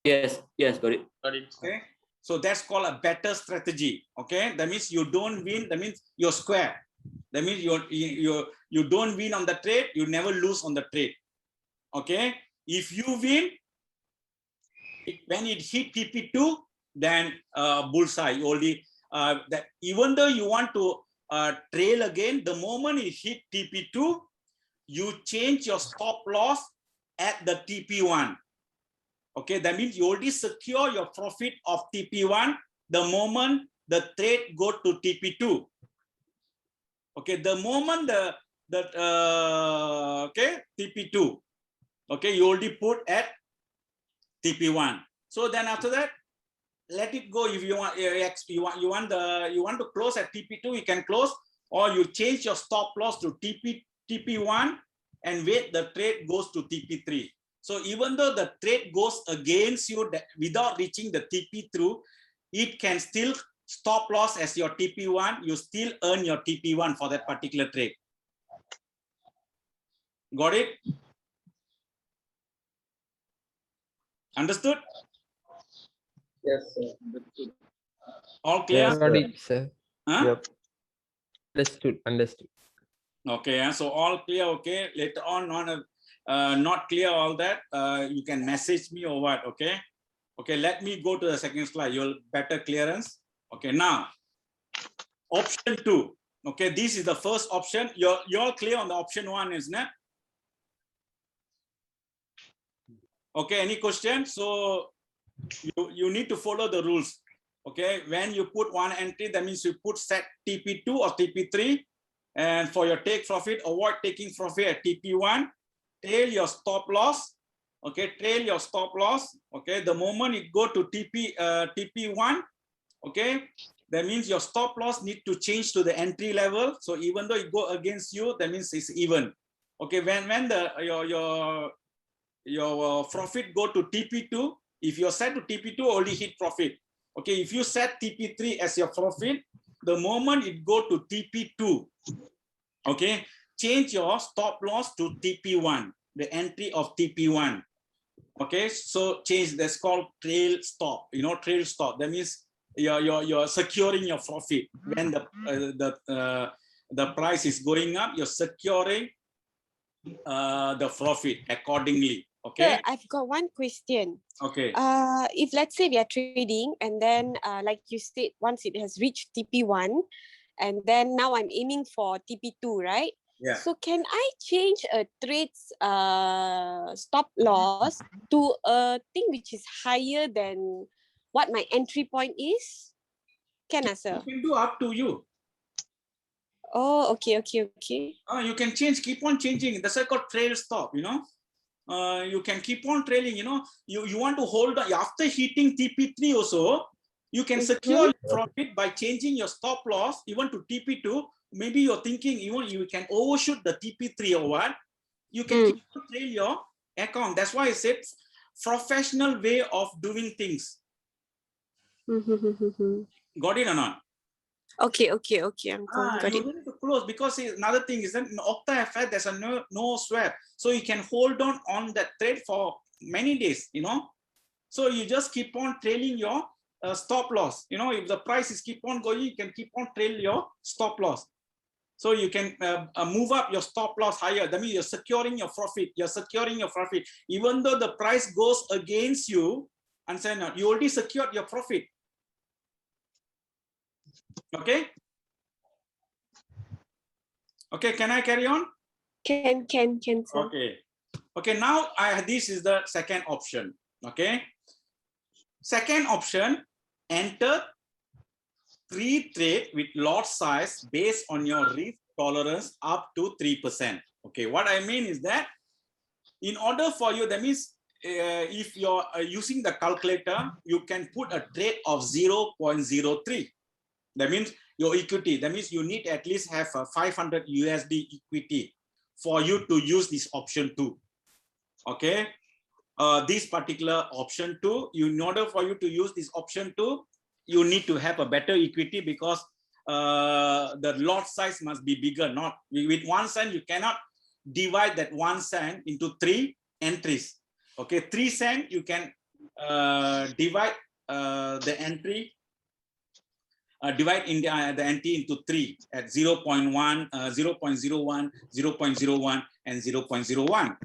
Yes, got it. Okay. So that's called a better strategy. Okay. That means you don't win. That means you're square. That means you don't win on the trade. You never lose on the trade. Okay. If you win, when it hit TP2, then bullseye. You already that even though you want to trail again, the moment it hit TP2, you change your stop loss at the TP1. Okay, that means you already secure your profit of TP1 the moment the trade go to TP2. Okay, the moment okay, TP2. Okay, you already put at TP1. So then after that, let it go. If you want you want to close at TP2, you can close, or you change your stop loss to TP1 and wait the trade goes to TP3. So even though the trade goes against you without reaching the TP3, it can still stop loss as your TP1. You still earn your TP1 for that particular trade. Got it? Understood? Yes, sir. All clear? Yes, got it, sir. Huh? Yep. Understood. Okay, so all clear. Okay, later on, not clear all that, you can message me or what. Okay, let me go to the second slide. You'll better clearance. Okay, now option 2. Okay, this is the first option. You're clear on the option 1, isn't it? Okay, any question? So you need to follow the rules. Okay, when you put one entry, that means you put set TP2 or TP3. And for your take profit, avoid taking profit at TP1. Trail your stop loss. Okay, trail your stop loss. Okay, the moment it go to TP1, okay, that means your stop loss need to change to the entry level. So even though it go against you, that means it's even. Okay, when the your profit go to TP2, if you're set to TP2, only hit profit. Okay, if you set TP3 as your profit, the moment it go to TP2, okay, change your stop loss to TP1, the entry of TP1. Okay, so change, that's called trail stop. You know, trail stop. That means you're securing your profit when the price is going up. You're securing the profit accordingly. Okay. Sir, I've got one question. Okay. If let's say we are trading and then like you said, once it has reached TP1 and then now I'm aiming for TP2, right? Yeah. So can I change a trade's stop loss to a thing which is higher than what my entry point is? Can I, sir? You can do up to you. Oh, okay. You can change, keep on changing. That's called trail stop, you know. You can keep on trailing, you know. You want to hold on after hitting TP3 also, you can secure your profit by changing your stop loss even to TP2. Maybe you're thinking you can overshoot the TP3 or what. You can keep on trail your account. That's why I said professional way of doing things. Got it or not? Okay. I'm got You it. need to close, because another thing is that in OctaFX there's a no swap, so you can hold on that trade for many days, you know. So you just keep on trailing your stop loss. You know, if the price is keep on going, you can keep on trail your stop loss. So you can move up your stop loss higher. That means you're securing your profit. You're securing your profit, even though the price goes against you. And say no, you already secured your profit. Okay. Okay, can I carry on? Can, sir. Okay, now this is the second option. Okay. Second option, enter 3 trade with lot size based on your risk tolerance up to 3%. Okay, what I mean is that in order for you, that means if you're using the calculator, you can put a trade of 0.03. That means your equity, that means you need at least have a 500 USD equity for you to use this option 2. Okay, this particular option 2, in order for you to use this option 2, you need to have a better equity, because the lot size must be bigger. Not with 1 cent, you cannot divide that 1 cent into 3 entries. Okay, 3 cent you can divide the entry. Divide in the entry into 3 at 0.1, 0.01, 0.01, and 0.01.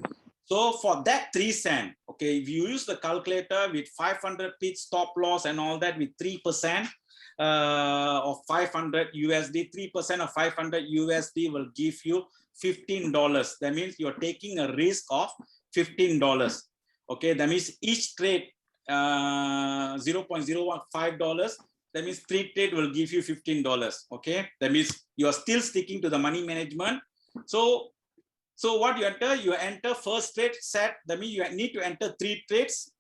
So for that 3 cent, okay, if you use the calculator with 500 pips stop loss and all that with 3% of 500 USD, 3% of 500 USD will give you $15. That means you're taking a risk of $15. Okay, that means each trade $0.015. That means 3 trade will give you $15. Okay, that means you are still sticking to the money management. So what you enter first trade set. That means you need to enter 3 trades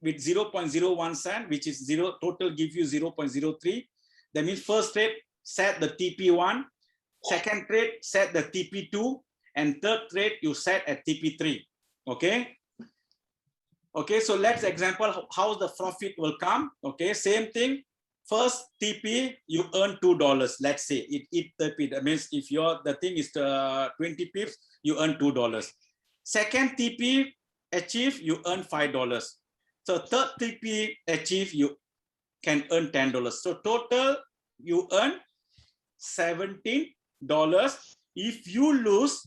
with 0.01 cent, which is total give you 0.03. That means first trade set the TP1, second trade set the TP2, and third trade you set at TP3. Okay. Okay, so let's example how the profit will come. Okay, same thing. First TP, you earn $2. Let's say it TP. That means if the thing is 20 pips, you earn $2. Second TP achieve, you earn $5. So third TP achieve, you can earn $10. So total you earn $17. If you lose,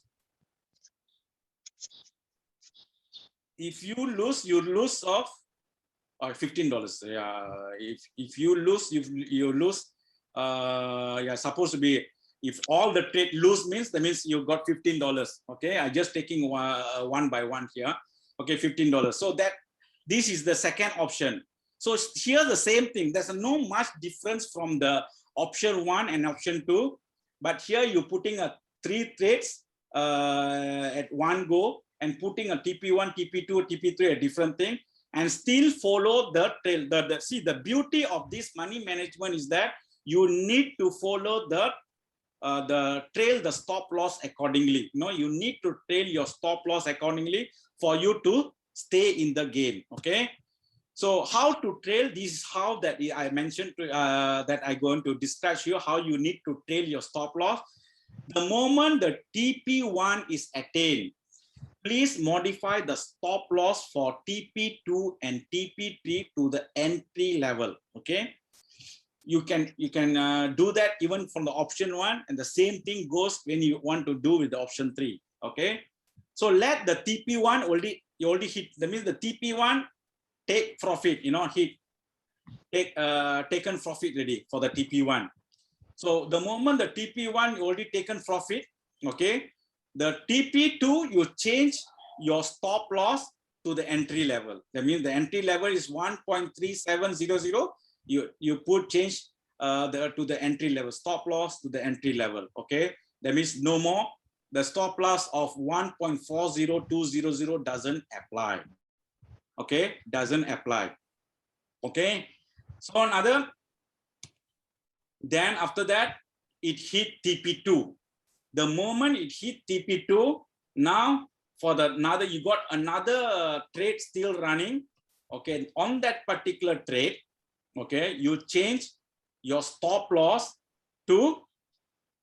you lose of $15. Yeah, if you lose, you lose. Yeah, supposed to be, if all the trade lose means, that means you got $15. Okay, I just taking one by one here. Okay, $15. So this is the second option. So here the same thing. There's no much difference from the option 1 and option 2, but here you're putting a 3 trades at one go and putting a TP1, TP2, TP3, a different thing, and still follow the trail. See, the beauty of this money management is that you need to follow the trail, the stop loss accordingly. You need to trail your stop loss accordingly for you to stay in the game. Okay. So how to trail, this is how that I mentioned that I'm going to describe you how you need to trail your stop loss. The moment the TP1 is attained, please modify the stop loss for TP2 and TP3 to the entry level. Okay, you can do that even from the option 1, and the same thing goes when you want to do with the option 3. Okay, so let the TP1 already hit. That means the TP1 take profit, taken profit ready for the TP1. So the moment the TP1 already taken profit, okay, the TP2 you change your stop loss to the entry level. That means the entry level is 1.3700. You put change to the entry level, stop loss to the entry level. Okay, that means no more. The stop loss of 1.40200 doesn't apply. Okay, doesn't apply. Okay, so another. Then after that, it hit TP2. The moment it hit TP2, now for you got another trade still running. Okay, on that particular trade, okay, you change your stop loss to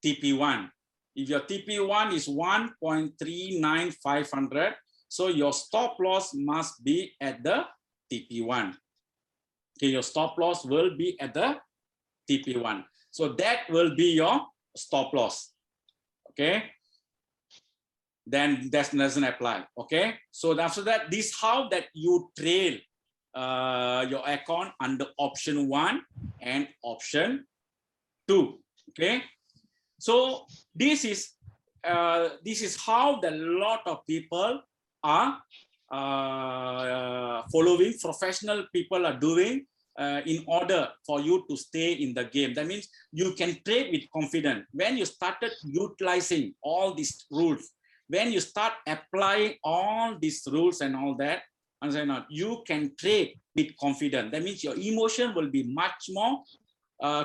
TP1. If your TP1 is 1.39500, so your stop loss must be at the TP1. Okay, your stop loss will be at the TP1. So that will be your stop loss. Okay. Then that doesn't apply. Okay. So after that, this how that you trail your account under option 1 and option 2. Okay. So this is how the lot of people are following, professional people are doing in order for you to stay in the game. That means you can trade with confidence. When you started utilizing all these rules, when you start applying all these rules and all that, you can trade with confidence. That means your emotion will be much more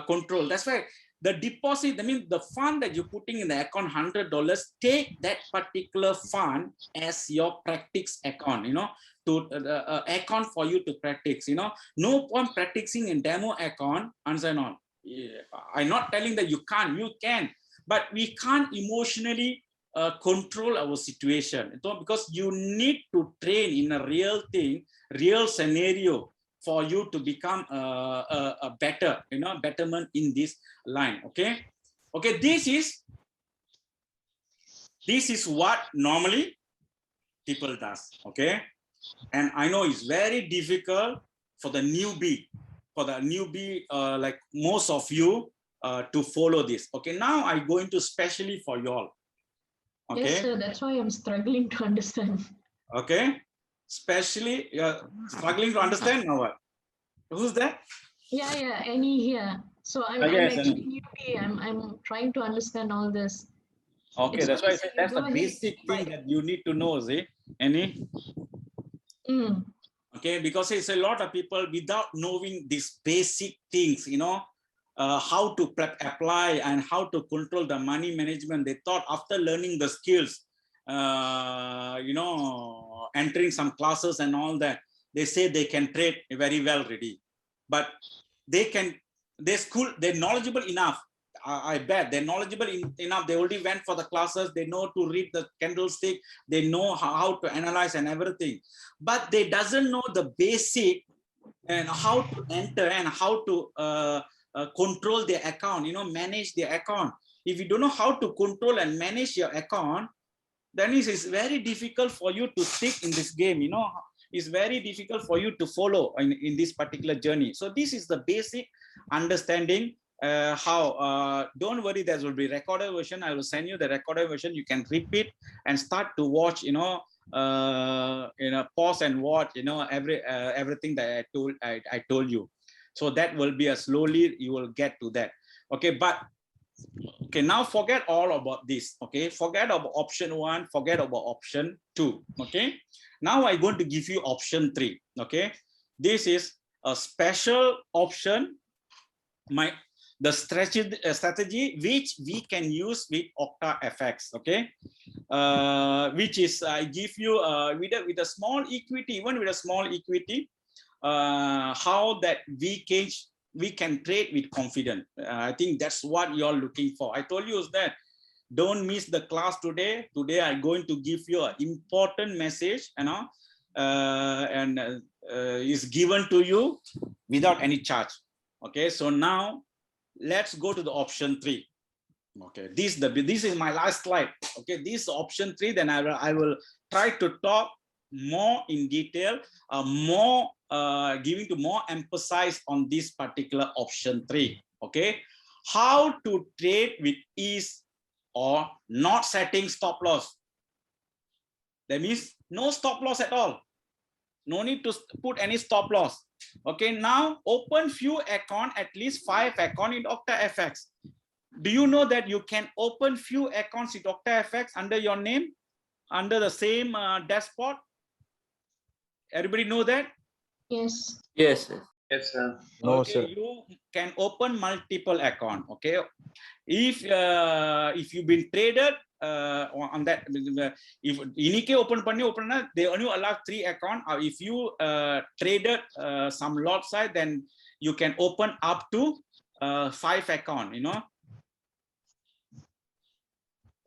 controlled. That's why the deposit, that means the fund that you're putting in the account, $100, take that particular fund as your practice account, to account for you to practice. No point practicing in demo account. I'm not telling that you can't, you can, but we can't emotionally control our situation, because you need to train in a real thing, real scenario, for you to become a better, betterment in this line. Okay. Okay. This is what normally people does. Okay. And I know it's very difficult for the newbie, like most of you, to follow this. Okay. Now I go into specially for you all. Okay. Yes, sir. That's why I'm struggling to understand. Okay. Especially you're struggling to understand now. What? Who's that? Yeah, Annie here. So I'm actually newbie. I'm trying to understand all this. Okay, that's why I said that's the basic thing that you need to know, see, Annie? Okay, because it's a lot of people without knowing these basic things, how to apply and how to control the money management. They thought after learning the skills, entering some classes and all that, they say they can trade very well ready, but they're knowledgeable enough. I bet they're knowledgeable enough. They already went for the classes. They know to read the candlestick. They know how to analyze and everything, but they doesn't know the basic and how to enter and how to control their account, manage their account. If you don't know how to control and manage your account, then it's very difficult for you to stick in this game. It's very difficult for you to follow in this particular journey. So this is the basic understanding. Don't worry, there will be recorded version. I will send you the recorded version. You can repeat and start to watch, pause and watch, everything that I told you. So that will be slowly you will get to that. Okay, but Okay, now forget all about this. Okay, forget about option 1, forget about option 2. Okay, now I'm going to give you option 3. Okay, this is a special option, the strategy which we can use with OctaFX. Okay, which is I give you with a small equity, even with a small equity, how that we can trade with confidence. I think that's what you're looking for. I told you is that don't miss the class today. Today I'm going to give you an important message, you know, and is given to you without any charge. Okay, so now let's go to the option 3. Okay, this is my last slide. Okay, this option 3. Then I will try to talk more in detail, giving to more emphasis on this particular option 3. Okay, how to trade with ease or not setting stop loss. That means no stop loss at all. No need to put any stop loss. Okay, now open few account, at least 5 account in OctaFX. Do you know that you can open few accounts in OctaFX under your name, under the same dashboard? Everybody know that? Yes. Yes. Yes, sir. No, Okay, sir. you can open multiple account. Okay, if you've been traded on that, if Inike open they only allow 3 account. If you traded some lot size, then you can open up to 5 account. You know.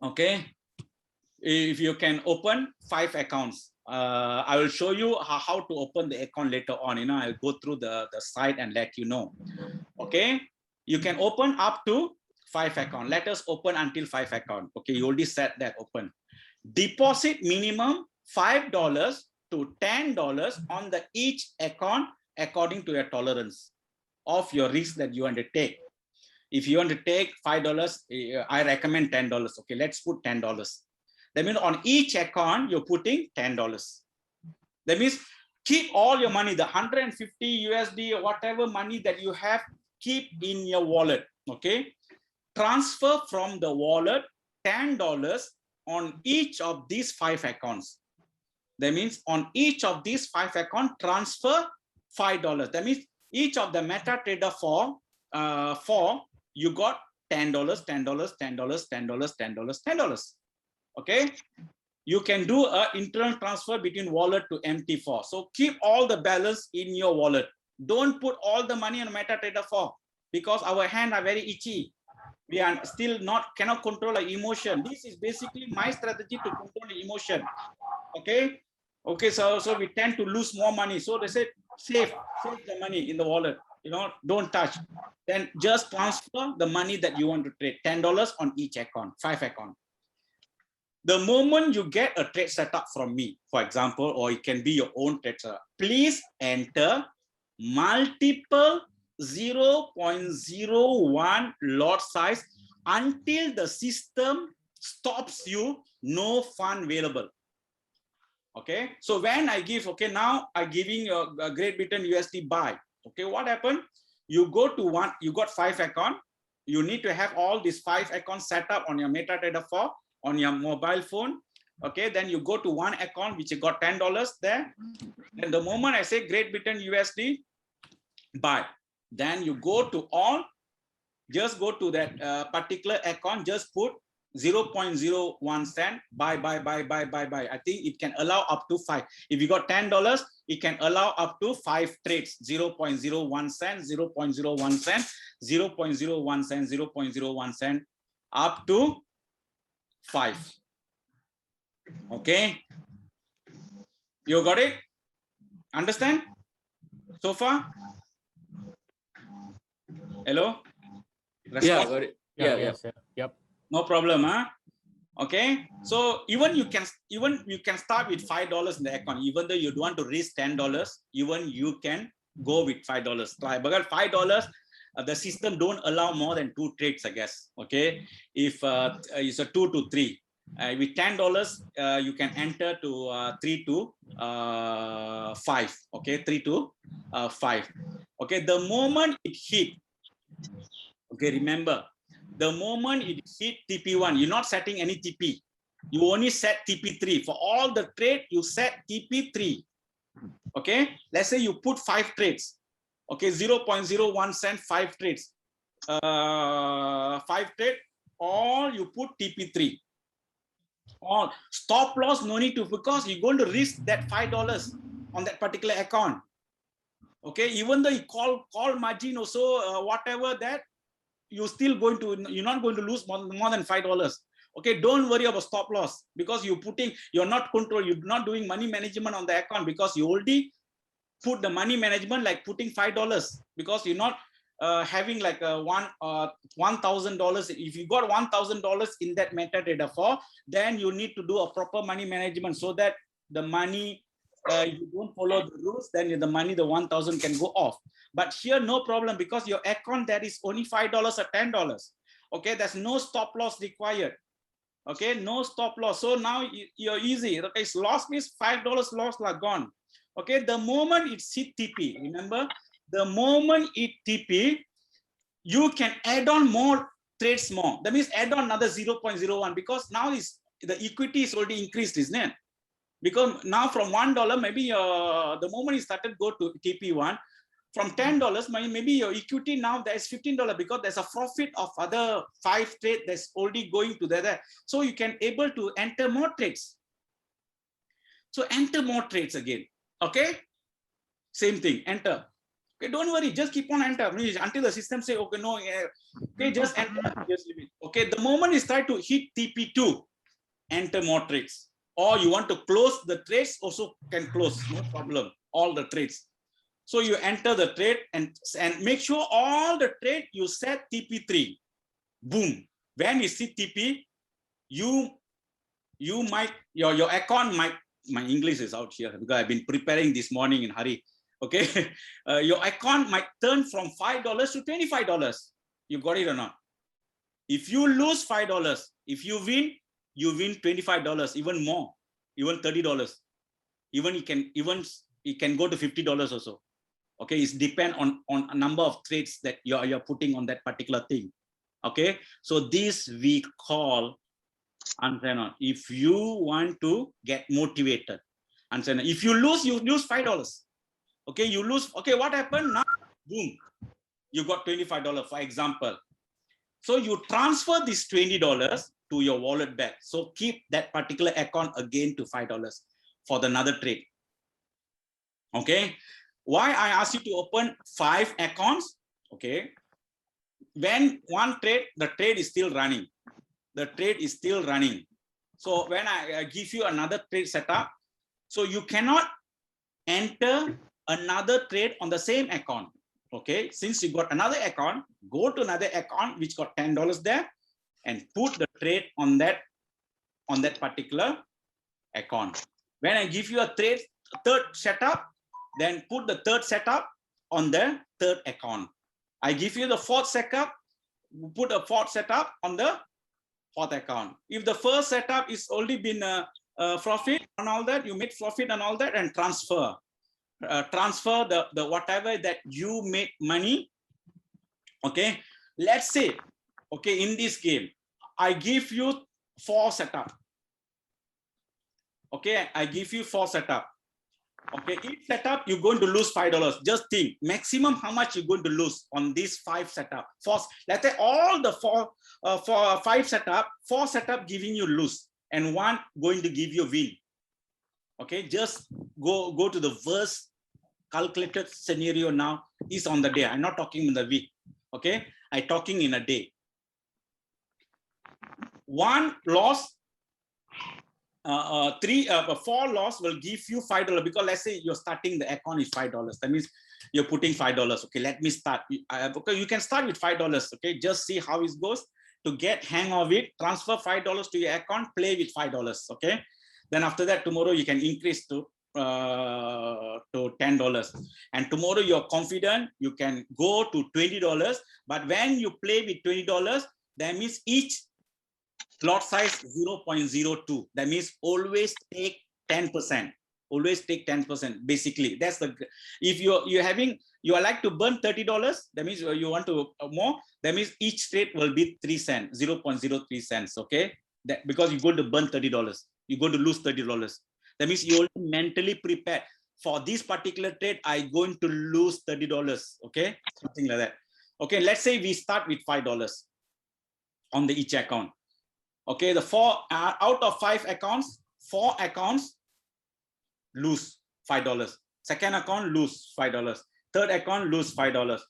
Okay, if you can open 5 accounts, I will show you how to open the account later on. You know, I'll go through the site and let you know. Okay, you can open up to 5 account. Let us open until 5 account. Okay, you already set that open. Deposit minimum $5 to $10 on the each account according to your tolerance of your risk that you want to take. If you want to take $5, I recommend $10. Okay, let's put $10. That means on each account, you're putting $10. That means keep all your money, the 150 USD or whatever money that you have, keep in your wallet. Okay, transfer from the wallet $10 on each of these 5 accounts. That means on each of these 5 accounts, transfer $5. That means each of the MetaTrader 4, you got $10, $10, $10, $10, $10, $10. Okay, you can do an internal transfer between wallet to MT4. So keep all the balance in your wallet. Don't put all the money on MetaTrader 4 because our hands are very itchy. We are still cannot control our emotion. This is basically my strategy to control the emotion. Okay, so we tend to lose more money. So they say save the money in the wallet. You know, don't touch. Then just transfer the money that you want to trade. $10 on each account, 5 account. The moment you get a trade setup from me, for example, or it can be your own trade setup, please enter multiple 0.01 lot size until the system stops you, no fund available. Okay, so when I give, okay, now I'm giving a Great Britain USD buy. Okay, what happened? You go to one, you got 5 account. You need to have all these 5 accounts set up on your MetaTrader 4 on your mobile phone. Okay, then you go to one account which you got $10 there. And the moment I say Great Britain USD buy, then you go to all, just go to that particular account, just put 0.01 cent, buy. I think it can allow up to 5. If you got $10, it can allow up to 5 trades, 0.01 cent, 0.01 cent, 0.01 cent, 0.01 cent, up to 5. Okay, you got it? Understand so far? Hello? Yeah, got it. Yeah. Yes, sir. Yep. No problem, huh? Okay, so even you can start with $5 in the account. Even though you don't want to risk $10, even you can go with $5. Try, but $5, the system don't allow more than 2 trades, I guess. Okay, if it's a 2 to 3, with $10, you can enter to 3 to 5. Okay, 3 to 5. Okay, the moment it hit. Okay, remember, The moment it hit TP1, you're not setting any TP. You only set TP3. For all the trade, you set TP3. Okay, let's say you put 5 trades. Okay, 0.01 cent, 5 trades. 5 trade, or you put TP3. Or stop loss, no need to, because you're going to risk that $5 on that particular account. Okay, even though you call margin also, whatever that, you're still going to, you're not going to lose more than $5. Okay, don't worry about stop loss, because you're not doing money management on the account, because you already put the money management like putting $5, because you're not having like a $1,000. If you got $1,000 in that MetaTrader 4, then you need to do a proper money management, so that the money, you don't follow the rules, then the money, the 1,000 can go off. But here, no problem, because your account, that is only $5 or $10. Okay, there's no stop loss required. Okay, no stop loss. So now you're easy. Okay, it's loss means $5 loss are gone. Okay, the moment it's hit TP, remember, the moment it TP, you can add on more trades more. That means add on another 0.01, because now the equity is already increased, isn't it? Because now from $1, maybe the moment you started go to TP1, from $10, maybe your equity now there's $15, because there's a profit of other 5 trades that's already going to there. So you can able to enter more trades. So enter more trades again. Okay, same thing, enter. Okay, don't worry, just keep on enter until the system say, okay, no, okay, just enter, just leave it. Okay, the moment you start to hit TP2, enter more trades. Or you want to close the trades, also can close, no problem, all the trades. So you enter the trade and make sure all the trade you set TP3. Boom. When you see TP, you might, your account might, my English is out here because I've been preparing this morning in hurry. Okay, your account might turn from $5 to $25. You got it or not? If you lose $5, if you win $25, even more, even $30. Even it can go to $50 also. Okay, it's depend on a number of trades that you're putting on that particular thing. Okay, so this we call, if you want to get motivated, if you lose $5. Okay, you lose. Okay, what happened now? Boom, you got $25, for example. So you transfer this $20 to your wallet back. So keep that particular account again to $5 for another trade. Okay, why I ask you to open 5 accounts? Okay, when one trade, the trade is still running. The trade is still running. So when I give you another trade setup, so you cannot enter another trade on the same account. Okay, since you got another account, go to another account which got $10 there and put the trade on that particular account. When I give you a third setup, then put the third setup on the third account. I give you the 4th setup, put a 4th setup on the 4th account. If the first setup is already been profit and all that, you make profit and all that, and transfer the whatever that you make money. Okay, let's say, okay, in this game I give you 4 setup. Okay, I give you 4 setup. Okay, each setup you're going to lose $5. Just think maximum how much you're going to lose on this 5 setup. Let's say all the 5 setup, 4 setup giving you lose and 1 going to give you win. Okay, just go to the worst calculated scenario now is on the day. I'm not talking in the week. Okay, I'm talking in a day. 1 loss, 4 loss will give you $5, because let's say you're starting the account is $5. That means you're putting $5. Okay, let me start. Okay, you can start with $5. Okay, just see how it goes. To get hang of it, transfer $5 to your account, play with $5. Okay, then after that, tomorrow you can increase to $10. And tomorrow you're confident, you can go to $20. But when you play with $20, that means each lot size 0.02. That means always take 10%. always take 10%. Basically, that's the, if you are like to burn $30, that means you want to more, that means each trade will be 3 cents, 0.03 cents. Okay, that because you're going to burn $30, you're going to lose $30. That means you already mentally prepared for this particular trade. I'm going to lose $30. Okay, something like that. Okay, let's say we start with $5 on the each account. Okay, the out of 5 accounts, 4 accounts lose $5. Second account lose $5. Third account lose $5.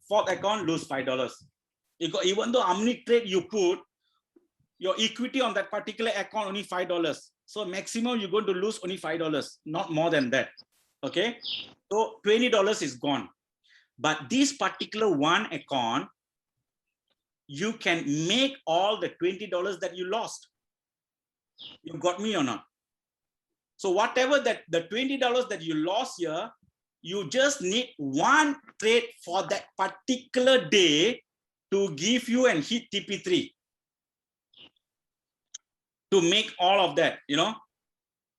Fourth account lose $5. Even though how many trade you put, your equity on that particular account only $5. So maximum you're going to lose only $5, not more than that. Okay, so $20 is gone. But this particular one account, you can make all the $20 that you lost. You got me or not? So whatever that the $20 that you lost here, you just need one trade for that particular day to give you and hit TP3 to make all of that, you know,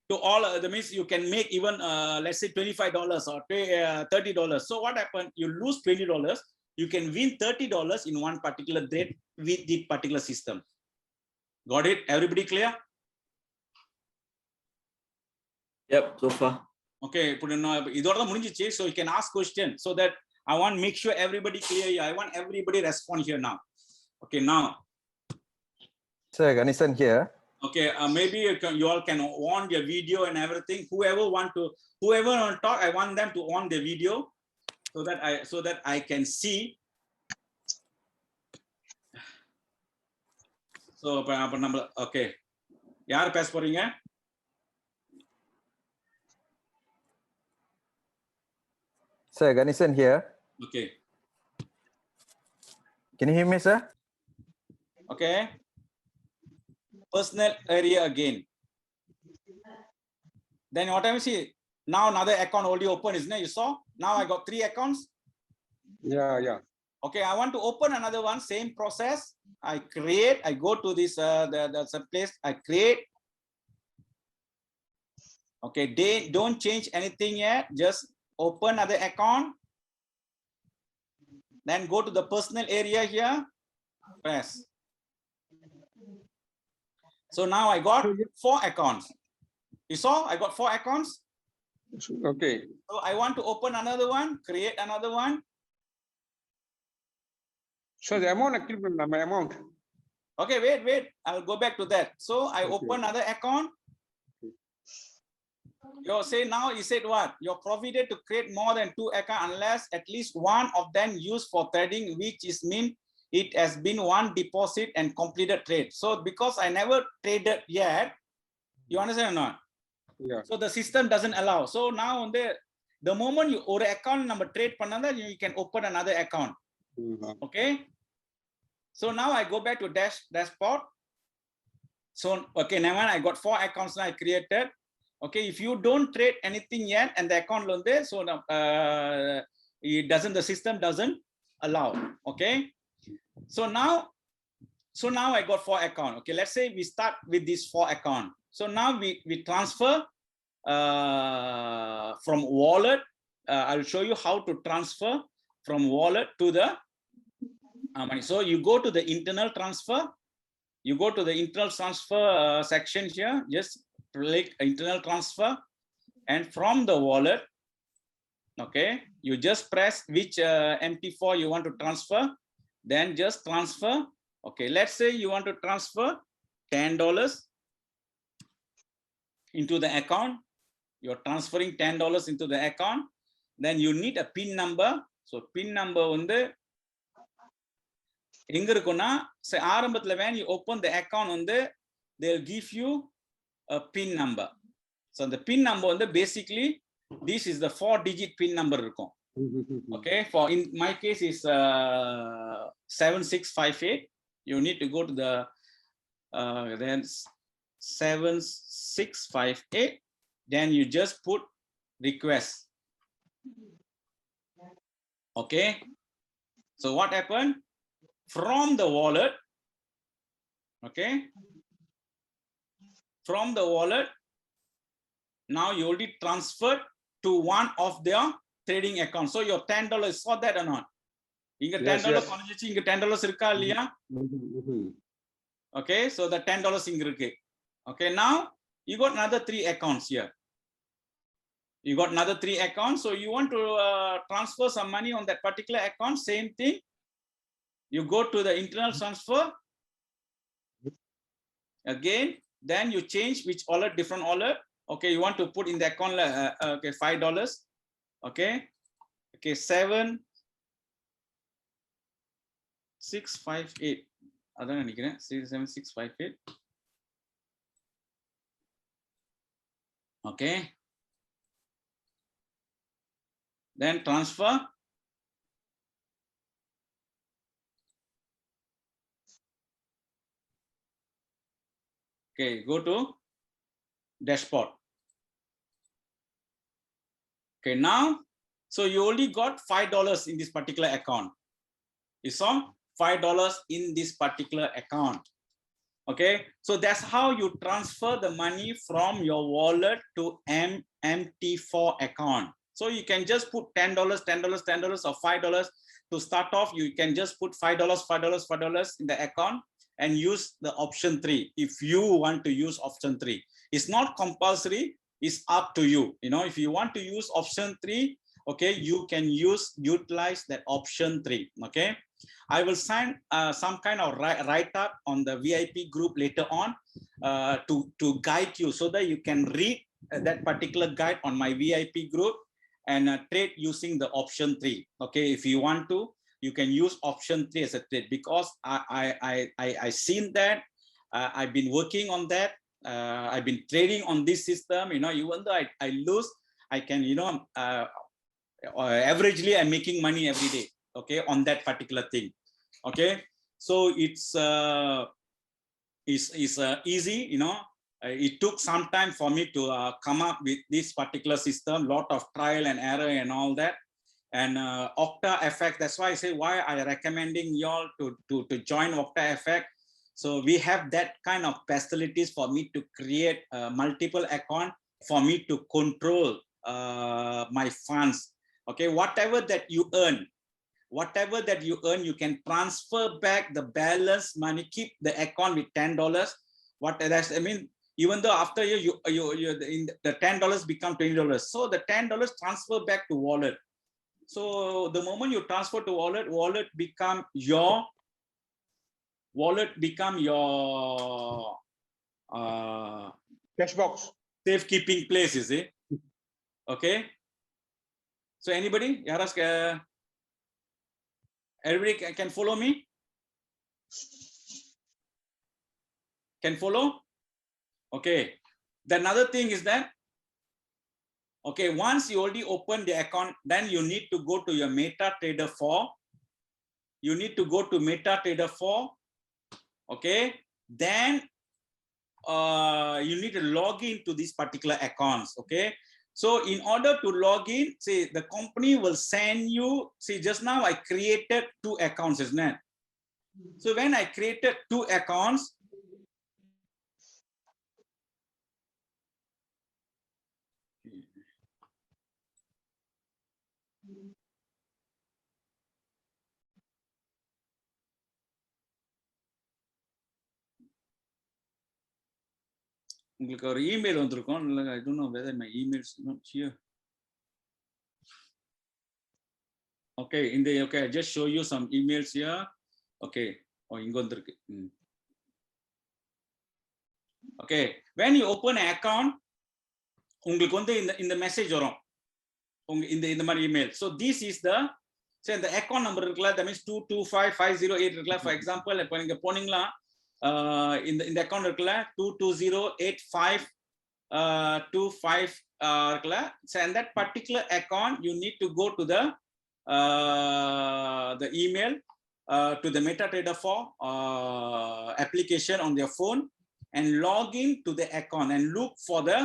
to all that means you can make even let's say $25 or $30. So what happened? You lose $20, you can win $30 in one particular trade with the particular system. Got it? Everybody clear? Yep, so far. Okay, so you can ask question so that I want to make sure everybody clear here. I want everybody respond here now. Okay, now. Sir, Ganesan here. Okay, maybe you all can on your video and everything. Whoever want to talk, I want them to on the video so that I can see. So, okay. Yaar pass poringa? Sir, Ganesan here. Okay. Can you hear me, sir? Okay. Personal area again. Then what I see now another account already open, isn't it? You saw? Now I got 3 accounts. Yeah. Okay, I want to open another one. Same process. I go to this the place. I create. Okay, they don't change anything yet. Just open another account. Then go to the personal area here. Press. So now I got 4 accounts. You saw? I got 4 accounts. Okay. So I want to open another one, create another one. So the amount, my amount. Okay, wait. I'll go back to that. So I open another account. You say now, you said what? You're provided to create more than 2 accounts unless at least one of them used for trading, which is mean it has been one deposit and completed trade. So because I never traded yet, you understand or not? Yeah. So the system doesn't allow. So now on the moment you or account number trade pananda, you can open another account. Okay. So now I go back to dashboard. So okay, now I got 4 accounts now I created. Okay, if you don't trade anything yet and the account on there, so the system doesn't allow. Okay. So now I got 4 accounts. Okay, let's say we start with this 4 account. So now we transfer from wallet. I'll show you how to transfer from wallet to the money. So you go to the internal transfer. You go to the internal transfer section here. Just click internal transfer, and from the wallet, okay, you just press which MT4 you want to transfer. Then just transfer. Okay, let's say you want to transfer $10 into the account. You're transferring $10 into the account. Then you need a PIN number. So PIN number வந்து எங்க இருக்குன்னா ஆரம்பத்துல when you open the account வந்து they'll give you a PIN number. So the PIN number வந்து basically this is the 4-digit PIN number இருக்கும். Okay, for in my case is 7658. You need to go to the then 7658. Then you just put request. Okay. So what happened? From the wallet, okay, from the wallet, Now you already transferred to one of their trading accounts. So your $10, saw that or not? Inga Yes, $10 yes. konjichi, inga $10 irukka illaya? Okay, so the $10 inga irukku. Okay, now you got another 3 accounts here. You got another 3 accounts. So you want to transfer some money on that particular account, same thing. You go to the internal transfer. Again, then you change which wallet, different wallet. Okay, you want to put in the account, okay, $5. Okay, okay, 7658. அதான் நினைக்கிறேன் 7658. Okay, then transfer. Okay, go to dashboard. Okay, now, so you only got $5 in this particular account. You saw $5 in this particular account. Okay, so that's how you transfer the money from your wallet to MT4 account. So you can just put $10, $10, or $5 to start off. You can just put $5, $5 in the account and use the option 3 if you want to use option 3. It's not compulsory, it's up to you. You know, if you want to use option 3, okay, you can utilize that option 3. Okay, I will send some kind of write-up on the VIP group later on to guide you so that you can read that particular guide on my VIP group and trade using the option 3. Okay, if you want to, you can use option 3 as a trade, because I seen that. I've been working on that. I've been trading on this system. You know, even though I lose, I can, you know, averagely I'm making money every day. Okay, on that particular thing. Okay, so it's easy. You know, it took some time for me to come up with this particular system. Lot of trial and error and all that. And OctaFX, that's why I say why I recommending y'all to join OctaFX. So we have that kind of facilities for me to create multiple account, for me to control my funds. Okay, whatever that you earn, you can transfer back the balance money, keep the account with $10. What that's, I mean, even though after you in the $10 become $20, so the $10 transfer back to wallet. So the moment you transfer to wallet become your Cash box. safekeeping place, is it? Okay. So anybody, everybody can follow me? Can follow? Okay. The another thing is that, okay, once you already open the account, then you need to go to your MetaTrader 4. You need to go to MetaTrader 4. Okay, then you need to log into these particular accounts. Okay, so in order to log in, see, the company will send you, see, just now I created 2 accounts, isn't it? So when I created 2 accounts, உங்களுக்கு ஒரு email வந்திருக்கும். I don't know whether my email is not here. Okay, in the, okay, I just show you some emails here. Okay, oh, இங்க வந்திருக்கு. Okay, when you open an account, உங்களுக்கு வந்து இந்த message வரும், உங்க இந்த மாதிரி email. So this is the, so the account number இருக்குல்ல, that means 225508 இருக்குல்ல. For example, இப்போ நீங்க போனீங்களா இந்த அக்கவுண்ட் இருக்குல்ல 2208525 இருக்குல்ல. So in that particular account you need to go to the email to the MetaTrader 4 application on their phone and log in to the account and look for the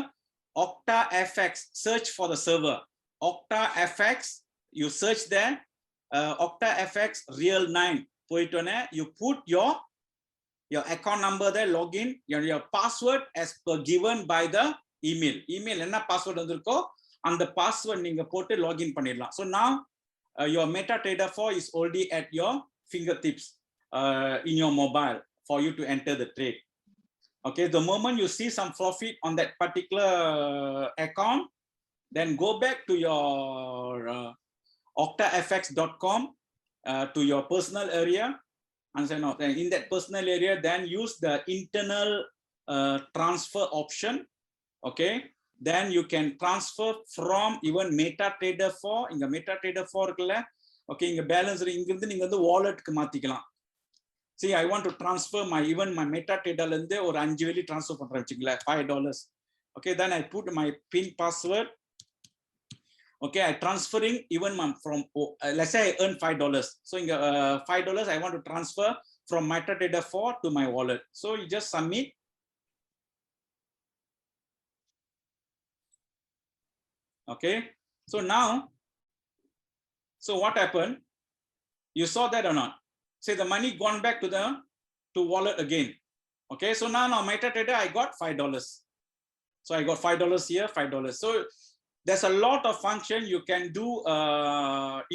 OctaFX. Search for the server OctaFX. You search there, OctaFX Real 9. You put your account number there, login, your password as per given by the email என்ன password வந்திருக்கோ அந்த password நீங்க போட்டு login பண்ணிடலாம். So now your MetaTrader 4 is already at your fingertips in your mobile for you to enter the trade. Okay, the moment you see some profit on that particular account, then go back to your octafx.com to your personal area, and say no, in that personal area, then use the internal transfer option. Okay, then you can transfer from even MetaTrader 4. In the MetaTrader 4 இருக்குல்ல, okay, இங்க balance இங்கிருந்து நீங்க வந்து வாலெட்க்கு மாத்திக்கலாம். See, I want to transfer my MetaTrader ல இருந்து ஒரு 5 வெள்ளி transfer பண்றேன் வச்சுங்களேன், $5. Okay, then I put my PIN password. Okay, I transferring even from let's say I earn $5. So in $5 I want to transfer from MetaTrader 4 to my wallet. So you just submit. Okay, so now, so what happened? You saw that or not? Say the money gone back to wallet again. Okay, so now MetaTrader I got $5. So I got $5 here, $5. So there's a lot of function you can do,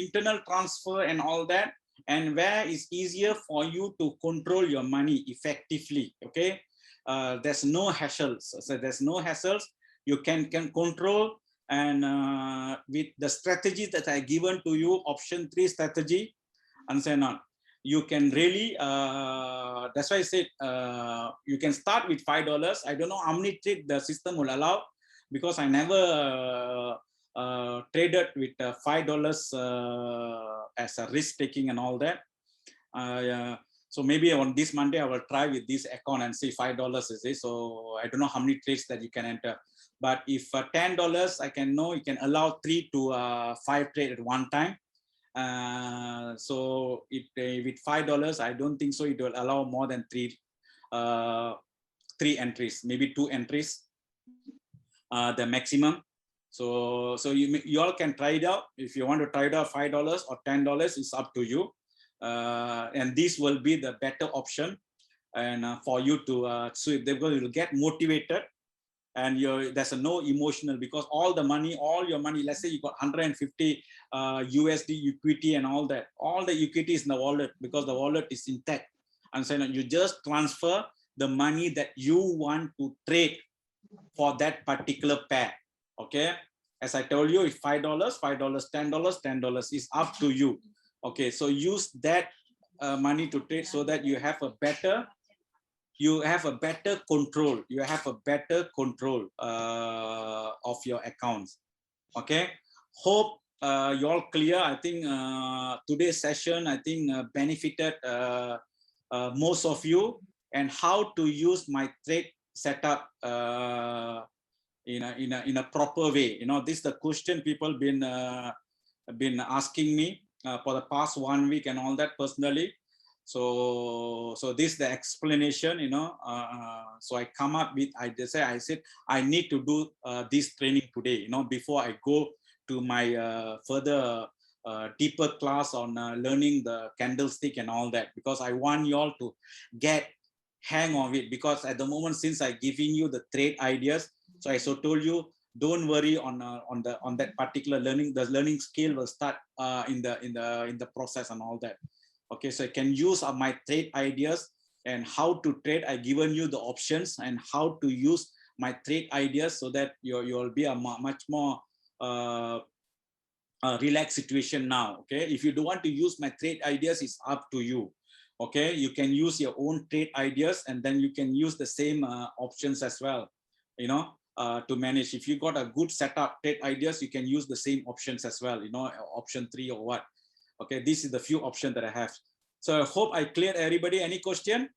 internal transfer and all that, and where it's easier for you to control your money effectively. Okay, there's no hassles. So there's no hassles. You can control, and with the strategies that I given to you, option 3 strategy, and so on, you can really, that's why I said you can start with $5. I don't know how many trades the system will allow, because I never traded with $5 as a risk taking and all that. So maybe on this Monday I will try with this account and see $5 is it. So I don't know how many trades that you can enter. But if $10, I can know you can allow 3 to 5 trades at one time. So with $5, I don't think so it will allow more than 3 entries, maybe 2 entries, the maximum. So you all can try it out. If you want to try it out, $5 or $10, it's up to you. And this will be the better option, and for you to sweep, because you will get motivated, and there's no emotional, because all your money, let's say you got 150 USD equity and all that, all the equity is in the wallet, because the wallet is intact, and so you just transfer the money that you want to trade for that particular pair. Okay, as I told you, if $5, $10, $10 is up to you. Okay, so use that money to trade, so that you have a better control. You have a better control of your accounts. Okay, hope you all clear. I think today's session, I think benefited most of you, and how to use my trade setup in a proper way. You know, this is the question people been asking me for the past 1 week and all that personally. So this is the explanation, you know. So I come up with, I said I need to do this training today, you know, before I go to my further deeper class on learning the candlestick and all that, because I want you all to get hang of it. Because at the moment, since I giving you the trade ideas, so I told you, don't worry on that particular learning. The learning skill will start in the process and all that. Okay, so I can use my trade ideas and how to trade. I given you the options and how to use my trade ideas, so that you'll be a much more relaxed situation now. Okay, if you don't want to use my trade ideas, it's up to you. Okay, you can use your own trade ideas, and then you can use the same options as well, you know, to manage. If you got a good setup trade ideas, you can use the same options as well, you know, option 3 or what. Okay, this is the few options that I have. So I hope I cleared everybody. Any question?